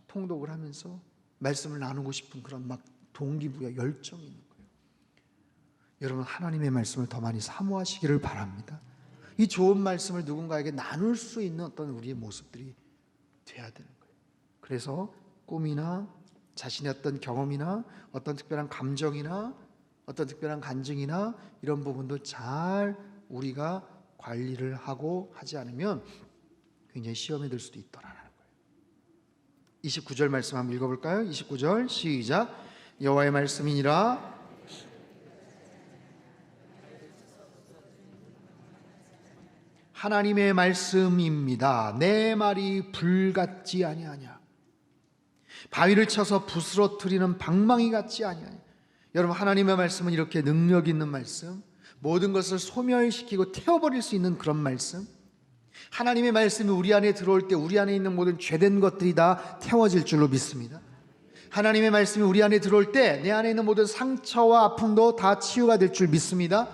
통독을 하면서 말씀을 나누고 싶은 그런 막 동기부여 열정이 있는 거예요. 여러분 하나님의 말씀을 더 많이 사모하시기를 바랍니다. 이 좋은 말씀을 누군가에게 나눌 수 있는 어떤 우리의 모습들이 돼야 되는 거예요. 그래서 꿈이나 자신의 어떤 경험이나 어떤 특별한 감정이나 어떤 특별한 간증이나 이런 부분도 잘 우리가 관리를 하고 하지 않으면 굉장히 시험에 들 수도 있더라라는 거예요. 29절 말씀 한번 읽어볼까요? 29절 시작. 여호와의 말씀이니라. 하나님의 말씀입니다. 내 말이 불 같지 아니하냐. 바위를 쳐서 부스러뜨리는 방망이 같지 아니하냐. 여러분 하나님의 말씀은 이렇게 능력 있는 말씀, 모든 것을 소멸시키고 태워버릴 수 있는 그런 말씀, 하나님의 말씀이 우리 안에 들어올 때 우리 안에 있는 모든 죄된 것들이 다 태워질 줄로 믿습니다. 하나님의 말씀이 우리 안에 들어올 때 내 안에 있는 모든 상처와 아픔도 다 치유가 될 줄 믿습니다.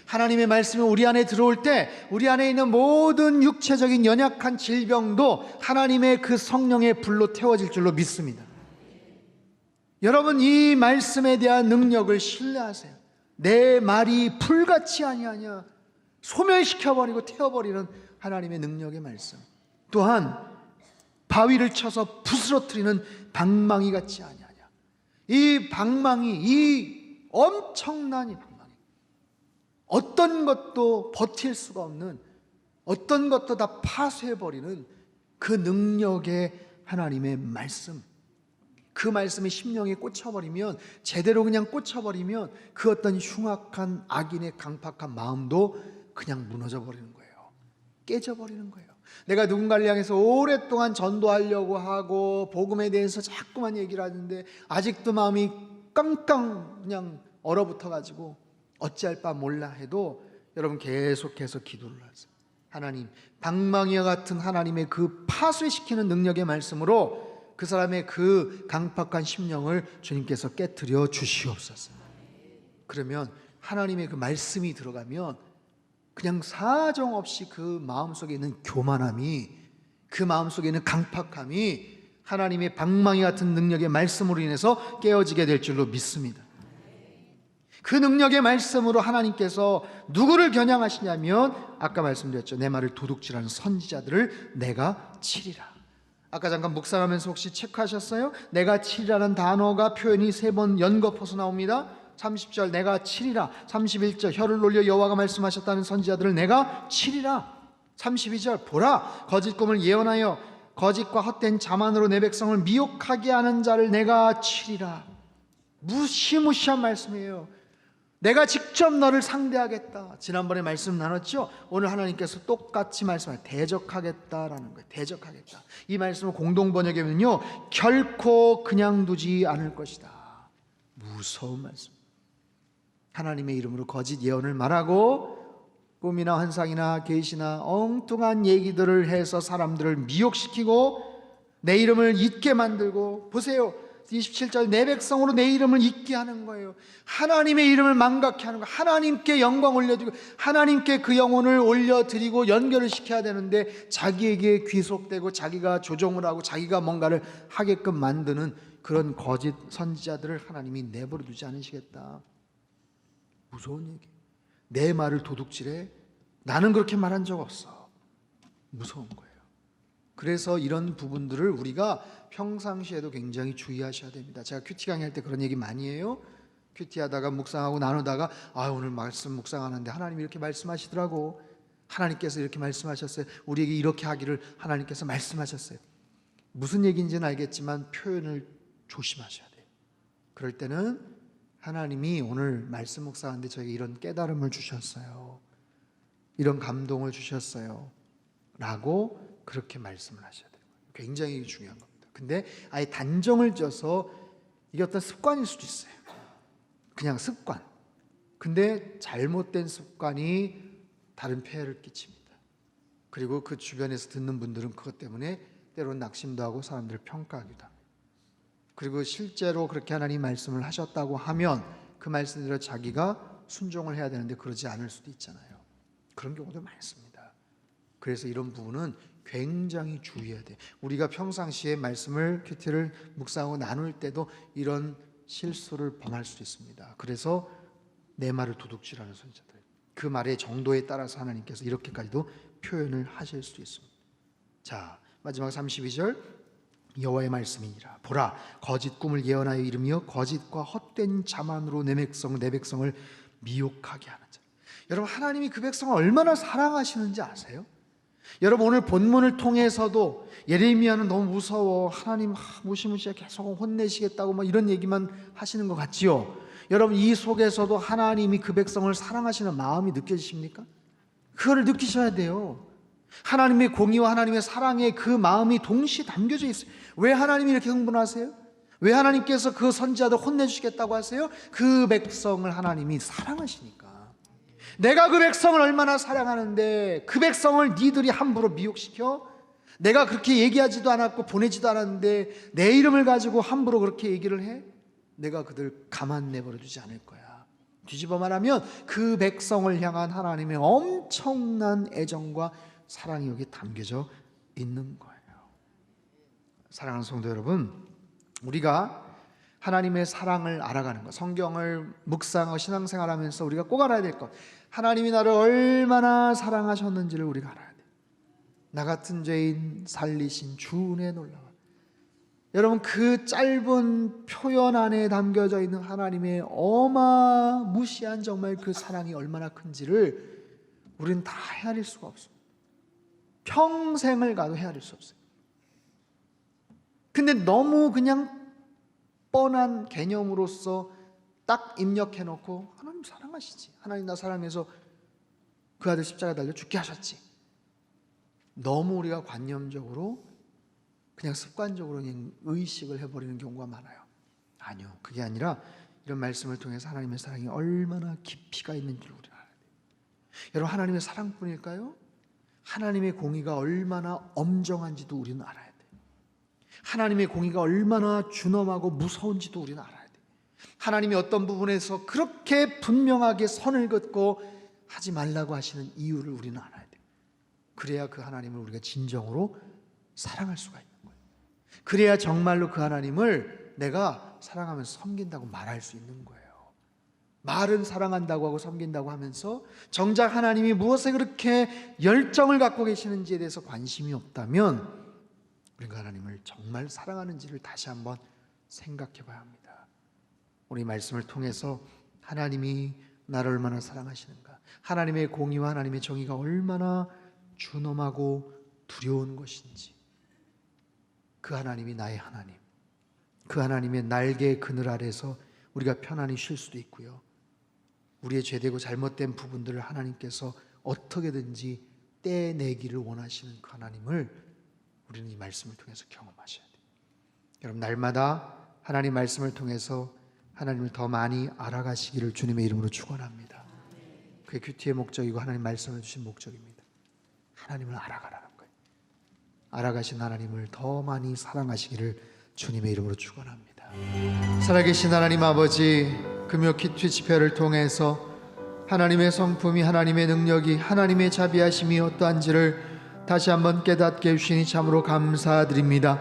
하나님의 말씀이 우리 안에 들어올 때 우리 안에 있는 모든 육체적인 연약한 질병도 하나님의 그 성령의 불로 태워질 줄로 믿습니다. 여러분, 이 말씀에 대한 능력을 신뢰하세요. 내 말이 불같이 아니하냐, 소멸시켜버리고 태워버리는 하나님의 능력의 말씀. 또한 바위를 쳐서 부스러뜨리는 방망이 같지 아니하냐. 이 방망이, 이 엄청난 이 방망이, 어떤 것도 버틸 수가 없는, 어떤 것도 다 파쇄해버리는 그 능력의 하나님의 말씀. 그 말씀이 심령에 꽂혀버리면, 제대로 그냥 꽂혀버리면 그 어떤 흉악한 악인의 강팍한 마음도 그냥 무너져버리는 거예요. 깨져버리는 거예요. 내가 누군가를 향해서 오랫동안 전도하려고 하고 복음에 대해서 자꾸만 얘기를 하는데 아직도 마음이 깡깡 그냥 얼어붙어가지고 어찌할 바 몰라 해도 여러분 계속해서 기도를 하세요. 하나님, 방망이와 같은 하나님의 그 파쇄시키는 능력의 말씀으로 그 사람의 그 강팍한 심령을 주님께서 깨트려 주시옵소서. 그러면 하나님의 그 말씀이 들어가면 그냥 사정없이 그 마음속에 있는 교만함이, 그 마음속에 있는 강팍함이 하나님의 방망이 같은 능력의 말씀으로 인해서 깨어지게 될 줄로 믿습니다. 그 능력의 말씀으로 하나님께서 누구를 겨냥하시냐면 아까 말씀드렸죠. 내 말을 도둑질하는 선지자들을 내가 치리라. 아까 잠깐 묵상하면서 혹시 체크하셨어요? 내가 치리라는 단어가 표현이 3번 연거푸서 나옵니다. 30절 내가 치리라, 31절 혀를 놀려 여호와가 말씀하셨다는 선지자들을 내가 치리라, 32절 보라 거짓 꿈을 예언하여 거짓과 헛된 자만으로 내 백성을 미혹하게 하는 자를 내가 치리라. 무시무시한 말씀이에요. 내가 직접 너를 상대하겠다. 지난번에 말씀 나눴죠? 오늘 하나님께서 똑같이 말씀하세요. 대적하겠다라는 거예요. 대적하겠다. 이 말씀을 공동번역에는요, 결코 그냥 두지 않을 것이다. 무서운 말씀. 하나님의 이름으로 거짓 예언을 말하고 꿈이나 환상이나 계시나 엉뚱한 얘기들을 해서 사람들을 미혹시키고 내 이름을 잊게 만들고, 보세요, 27절 내 백성으로 내 이름을 잊게 하는 거예요. 하나님의 이름을 망각케 하는 거예요. 하나님께 영광 올려드리고 하나님께 그 영혼을 올려드리고 연결을 시켜야 되는데 자기에게 귀속되고 자기가 조종을 하고 자기가 뭔가를 하게끔 만드는 그런 거짓 선지자들을 하나님이 내버려 두지 않으시겠다. 무서운 얘기. 내 말을 도둑질해? 나는 그렇게 말한 적 없어. 무서운 거예요. 그래서 이런 부분들을 우리가 평상시에도 굉장히 주의하셔야 됩니다. 제가 큐티 강의할 때 그런 얘기 많이 해요. 큐티 하다가 묵상하고 나누다가 오늘 말씀 묵상하는데 하나님이 이렇게 말씀하시더라고. 하나님께서 이렇게 말씀하셨어요. 우리에게 이렇게 하기를 하나님께서 말씀하셨어요. 무슨 얘기인지는 알겠지만 표현을 조심하셔야 돼요. 그럴 때는 하나님이 오늘 말씀 묵상하는데 저에게 이런 깨달음을 주셨어요, 이런 감동을 주셨어요 라고 그렇게 말씀을 하셔야 돼요. 굉장히 중요한 겁니다. 근데 아예 단정을 져서 이게 어떤 습관일 수도 있어요. 그냥 습관. 근데 잘못된 습관이 다른 폐해를 끼칩니다. 그리고 그 주변에서 듣는 분들은 그것 때문에 때로는 낙심도 하고 사람들을 평가하기도 합니다. 그리고 실제로 그렇게 하나님 말씀을 하셨다고 하면 그 말씀대로 자기가 순종을 해야 되는데 그러지 않을 수도 있잖아요. 그런 경우도 많습니다. 그래서 이런 부분은 굉장히 주의해야 돼요. 우리가 평상시에 말씀을 큐티를 묵상하고 나눌 때도 이런 실수를 범할 수 있습니다. 그래서 내 말을 도둑질하는 선지자들, 그 말의 정도에 따라서 하나님께서 이렇게까지도 표현을 하실 수 있습니다. 자, 마지막 32절 여호와의 말씀이니라. 보라 거짓 꿈을 예언하여 이르며 거짓과 헛된 자만으로 내 백성을 미혹하게 하는 자. 여러분, 하나님이 그 백성을 얼마나 사랑하시는지 아세요? 여러분, 오늘 본문을 통해서도 예레미야는 너무 무서워, 하나님 무시무시하게 계속 혼내시겠다고 막 이런 얘기만 하시는 것 같지요. 여러분, 이 속에서도 하나님이 그 백성을 사랑하시는 마음이 느껴지십니까? 그거를 느끼셔야 돼요. 하나님의 공의와 하나님의 사랑의 그 마음이 동시에 담겨져 있어요. 왜 하나님이 이렇게 흥분하세요? 왜 하나님께서 그 선지자들 혼내주시겠다고 하세요? 그 백성을 하나님이 사랑하시니까. 내가 그 백성을 얼마나 사랑하는데 그 백성을 니들이 함부로 미혹시켜? 내가 그렇게 얘기하지도 않았고 보내지도 않았는데 내 이름을 가지고 함부로 그렇게 얘기를 해? 내가 그들 가만 내버려 두지 않을 거야. 뒤집어 말하면 그 백성을 향한 하나님의 엄청난 애정과 사랑이 여기 담겨져 있는 거예요. 사랑하는 성도 여러분, 우리가 하나님의 사랑을 알아가는 것, 성경을 묵상하고 신앙생활하면서 우리가 꼭 알아야 될 것, 하나님이 나를 얼마나 사랑하셨는지를 우리가 알아야 돼요. 나 같은 죄인 살리신 주 은혜의 놀라워. 여러분, 그 짧은 표현 안에 담겨져 있는 하나님의 어마무시한 정말 그 사랑이 얼마나 큰지를 우리는 다 헤아릴 수가 없습니다. 평생을 가도 헤아릴 수 없어요. 근데 너무 그냥 뻔한 개념으로서 딱 입력해 놓고 하나님 사랑하시지, 하나님 나 사랑해서 그 아들 십자가 달려 죽게 하셨지. 너무 우리가 관념적으로 그냥 습관적으로 그냥 의식을 해버리는 경우가 많아요. 아니요, 그게 아니라 이런 말씀을 통해서 하나님의 사랑이 얼마나 깊이가 있는지를 우리가 알아야 돼요. 여러분, 하나님의 사랑뿐일까요? 하나님의 공의가 얼마나 엄정한지도 우리는 알아야 돼요. 하나님의 공의가 얼마나 준엄하고 무서운지도 우리는 알아야 돼요. 하나님이 어떤 부분에서 그렇게 분명하게 선을 긋고 하지 말라고 하시는 이유를 우리는 알아야 돼요. 그래야 그 하나님을 우리가 진정으로 사랑할 수가 있는 거예요. 그래야 정말로 그 하나님을 내가 사랑하면서 섬긴다고 말할 수 있는 거예요. 말은 사랑한다고 하고 섬긴다고 하면서 정작 하나님이 무엇에 그렇게 열정을 갖고 계시는지에 대해서 관심이 없다면 우리가 하나님을 정말 사랑하는지를 다시 한번 생각해 봐야 합니다. 우리 말씀을 통해서 하나님이 나를 얼마나 사랑하시는가, 하나님의 공의와 하나님의 정의가 얼마나 준엄하고 두려운 것인지, 그 하나님이 나의 하나님, 그 하나님의 날개의 그늘 아래서 우리가 편안히 쉴 수도 있고요, 우리의 죄되고 잘못된 부분들을 하나님께서 어떻게든지 떼내기를 원하시는 그 하나님을 우리는 이 말씀을 통해서 경험하셔야 돼요. 여러분, 날마다 하나님 말씀을 통해서 하나님을 더 많이 알아가시기를 주님의 이름으로 축원합니다. 그게 큐티의 목적이고 하나님 말씀을 주신 목적입니다. 하나님을 알아가라는 거예요. 알아가신 하나님을 더 많이 사랑하시기를 주님의 이름으로 축원합니다. 살아계신 하나님 아버지, 금요 큐티 집회를 통해서 하나님의 성품이, 하나님의 능력이, 하나님의 자비하심이 어떠한지를 다시 한번 깨닫게 해주시니 참으로 감사드립니다.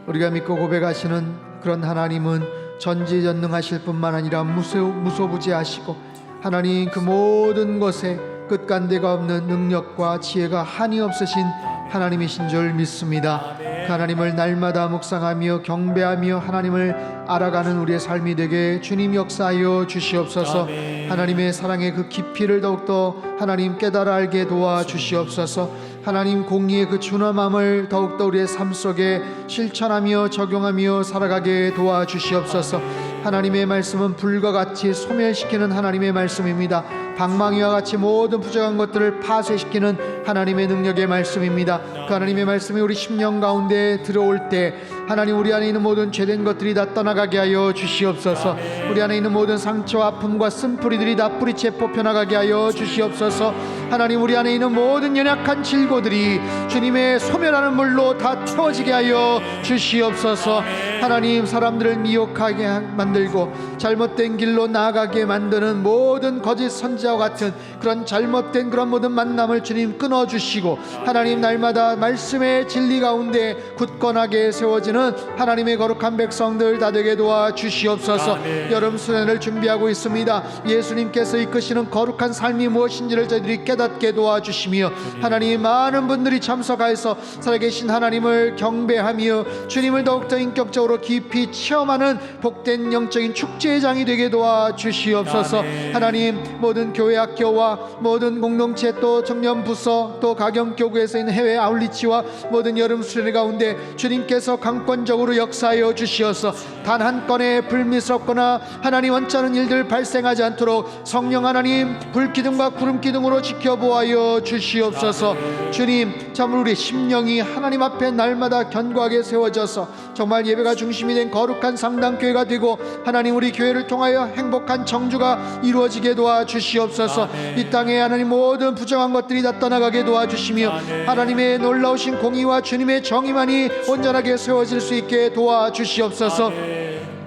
우리가 믿고 고백하시는 그런 하나님은 전지전능하실 뿐만 아니라 무소부지하시고 하나님 그 모든 것에 끝간데가 없는 능력과 지혜가 한이 없으신 하나님이신 줄 믿습니다. 그 하나님을 날마다 묵상하며 경배하며 하나님을 알아가는 우리의 삶이 되게 주님 역사하여 주시옵소서. 하나님의 사랑의 그 깊이를 더욱더 하나님 깨달아 알게 도와주시옵소서. 하나님 공의의 그 준엄함을 더욱더 우리의 삶 속에 실천하며 적용하며 살아가게 도와주시옵소서. 하나님의 말씀은 불과 같이 소멸시키는 하나님의 말씀입니다. 방망이와 같이 모든 부정한 것들을 파쇄시키는 하나님의 능력의 말씀입니다. 그 하나님의 말씀이 우리 심령 가운데 들어올 때 하나님, 우리 안에 있는 모든 죄된 것들이 다 떠나가게 하여 주시옵소서. 우리 안에 있는 모든 상처와 아픔과 쓴뿌리들이 다 뿌리채 뽑혀나가게 하여 주시옵소서. 하나님, 우리 안에 있는 모든 연약한 질고들이 주님의 소멸하는 물로 다 태워지게 하여 주시옵소서. 하나님, 사람들을 미혹하게 만들고 잘못된 길로 나아가게 만드는 모든 거짓 선지자와 같은 그런 잘못된 그런 모든 만남을 주님 끊어주시고, 하나님 날마다 말씀의 진리 가운데 굳건하게 세워지는 하나님의 거룩한 백성들 다 되게 도와주시옵소서. 여름 수련회를 준비하고 있습니다. 예수님께서 이끄시는 거룩한 삶이 무엇인지를 저희들이 깨닫게 도와주시며, 하나님 많은 분들이 참석하여서 살아계신 하나님을 경배하며 주님을 더욱더 인격적으로 깊이 체험하는 복된 영적인 축제의 장이 되게 도와주시옵소서. 하나님, 모든 교회 학교와 모든 공동체, 또 청년 부서, 또 가경교구에서 있는 해외 아울리치와 모든 여름 수련회 가운데 주님께서 강권적으로 역사하여 주시어서 단 한 건의 불미스럽거나 하나님 원치 않은 일들 발생하지 않도록 성령 하나님 불기둥과 구름기둥으로 지켜보아여 주시옵소서. 주님, 참으로 우리 심령이 하나님 앞에 날마다 견고하게 세워져서 정말 예배가 중심이 된 거룩한 상당교회가 되고, 하나님 우리 교회를 통하여 행복한 정주가 이루어지게 도와주시옵소서. 이 땅에 하나님 모든 부정한 것들이 다 떠나가게 도와주시며 하나님의 놀라우신 공의와 주님의 정의만이 온전하게 세워질 수 있게 도와주시옵소서.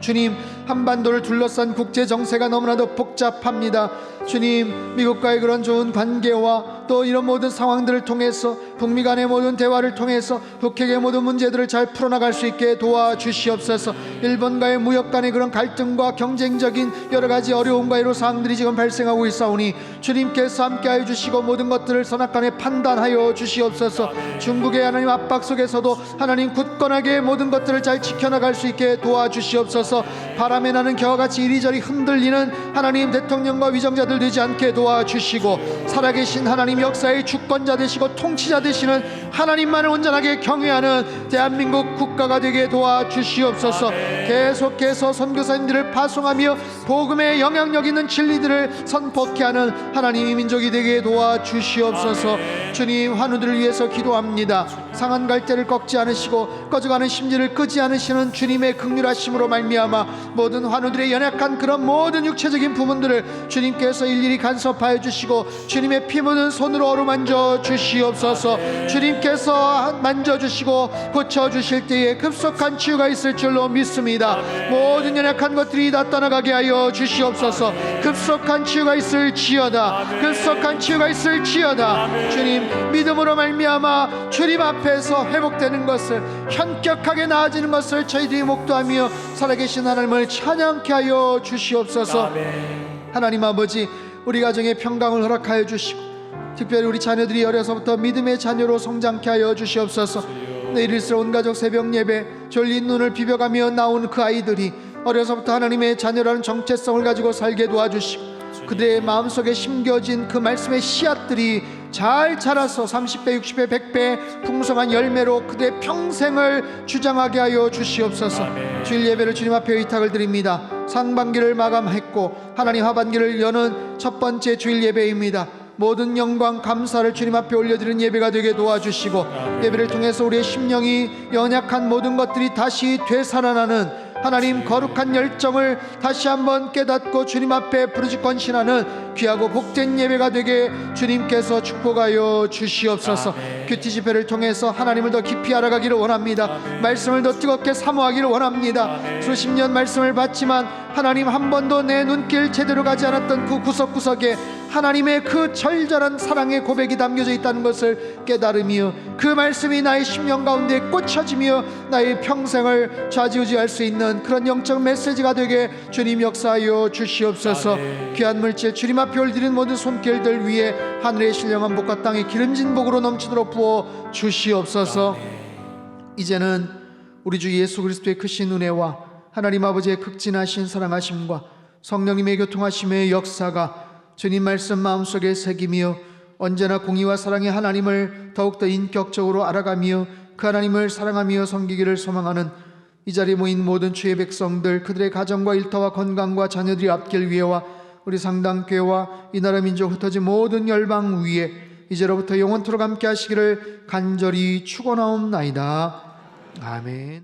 주님, 한반도를 둘러싼 국제 정세가 너무나도 복잡합니다. 주님, 미국과의 그런 좋은 관계와 또 이런 모든 상황들을 통해서 북미 간의 모든 대화를 통해서 북핵의 모든 문제들을 잘 풀어나갈 수 있게 도와주시옵소서. 일본과의 무역 간의 그런 갈등과 경쟁적인 여러 가지 어려움과 이런 사항들이 지금 발생하고 있사오니 주님께서 함께하여 주시고 모든 것들을 선악간에 판단하여 주시옵소서. 중국의 하나님 압박 속에서도 하나님 굳건하게 모든 것들을 잘 지켜나갈 수 있게 도와주시옵소서. 바람에 나는 겨와 같이 이리저리 흔들리는 하나님 대통령과 위정자들 되지 않게 도와주시고, 살아계신 하나님 역사의 주권자 되시고 통치자 되시는 하나님만을 온전하게 경외하는 대한민국 국가가 되게 도와주시옵소서. 계속해서 선교사님들을 파송하며 복음의 영향력 있는 진리들을 선포케 하는 하나님의 민족이 되게 도와주시옵소서. 주님, 환우들을 위해서 기도합니다. 상한 갈대를 꺾지 않으시고 꺼져가는 심지를 끄지 않으시는 주님의 긍휼하심으로 말미암아 모든 환우들의 연약한 그런 모든 육체적인 부분들을 주님께서 일일이 간섭하여 주시고 주님의 피 묻은 손으로 어루만져 주시옵소서. 주님께서 만져주시고 고쳐주실 때에 급속한 치유가 있을 줄로 믿습니다. 모든 연약한 것들이 다 떠나가게 하여 주시옵소서. 급속한 치유가 있을지어다. 급속한 치유가 있을지어다. 주님, 믿음으로 말미암아 주님 앞에서 회복되는 것을, 현격하게 나아지는 것을 저희들이 목도하며 살아계신 하나님을 찬양케 하여 주시옵소서. 하나님 아버지, 우리 가정의 평강을 허락하여 주시고 특별히 우리 자녀들이 어려서부터 믿음의 자녀로 성장케 하여 주시옵소서. 내일일수록 온 가족 새벽 예배 졸린 눈을 비벼가며 나온 그 아이들이 어려서부터 하나님의 자녀라는 정체성을 가지고 살게 도와주시고 그들의 마음속에 심겨진 그 말씀의 씨앗들이 잘 자라서 30배, 60배, 100배 풍성한 열매로 그들의 평생을 주장하게 하여 주시옵소서. 주일 예배를 주님 앞에 의탁을 드립니다. 상반기를 마감했고 하나님 하반기를 여는 첫 번째 주일 예배입니다. 모든 영광 감사를 주님 앞에 올려드리는 예배가 되게 도와주시고 예배를 통해서 우리의 심령이 연약한 모든 것들이 다시 되살아나는 하나님 거룩한 열정을 다시 한번 깨닫고 주님 앞에 부르짖 건신하는 귀하고 복된 예배가 되게 주님께서 축복하여 주시옵소서. 큐티 집회를 통해서 하나님을 더 깊이 알아가기를 원합니다. 말씀을 더 뜨겁게 사모하기를 원합니다. 수십 년 말씀을 받지만 하나님 한 번도 내 눈길 제대로 가지 않았던 그 구석구석에 하나님의 그 절절한 사랑의 고백이 담겨져 있다는 것을 깨달으며 그 말씀이 나의 심령 가운데 꽂혀지며 나의 평생을 좌지우지할 수 있는 그런 영적 메시지가 되게 주님 역사하여 주시옵소서. 귀한 물질 주님 앞에 올드린 모든 손길들 위에 하늘의 신령한 복과 땅의 기름진 복으로 넘치도록 부어 주시옵소서. 이제는 우리 주 예수 그리스도의 크신 은혜와 하나님 아버지의 극진하신 사랑하심과 성령님의 교통하심의 역사가 주님 말씀 마음속에 새기며 언제나 공의와 사랑의 하나님을 더욱더 인격적으로 알아가며 그 하나님을 사랑하며 섬기기를 소망하는 이 자리에 모인 모든 주의 백성들, 그들의 가정과 일터와 건강과 자녀들이 앞길 위에와 우리 상당교회와 이 나라 민족 흩어진 모든 열방 위에 이제로부터 영원토록 함께 하시기를 간절히 축원하옵나이다. 아멘.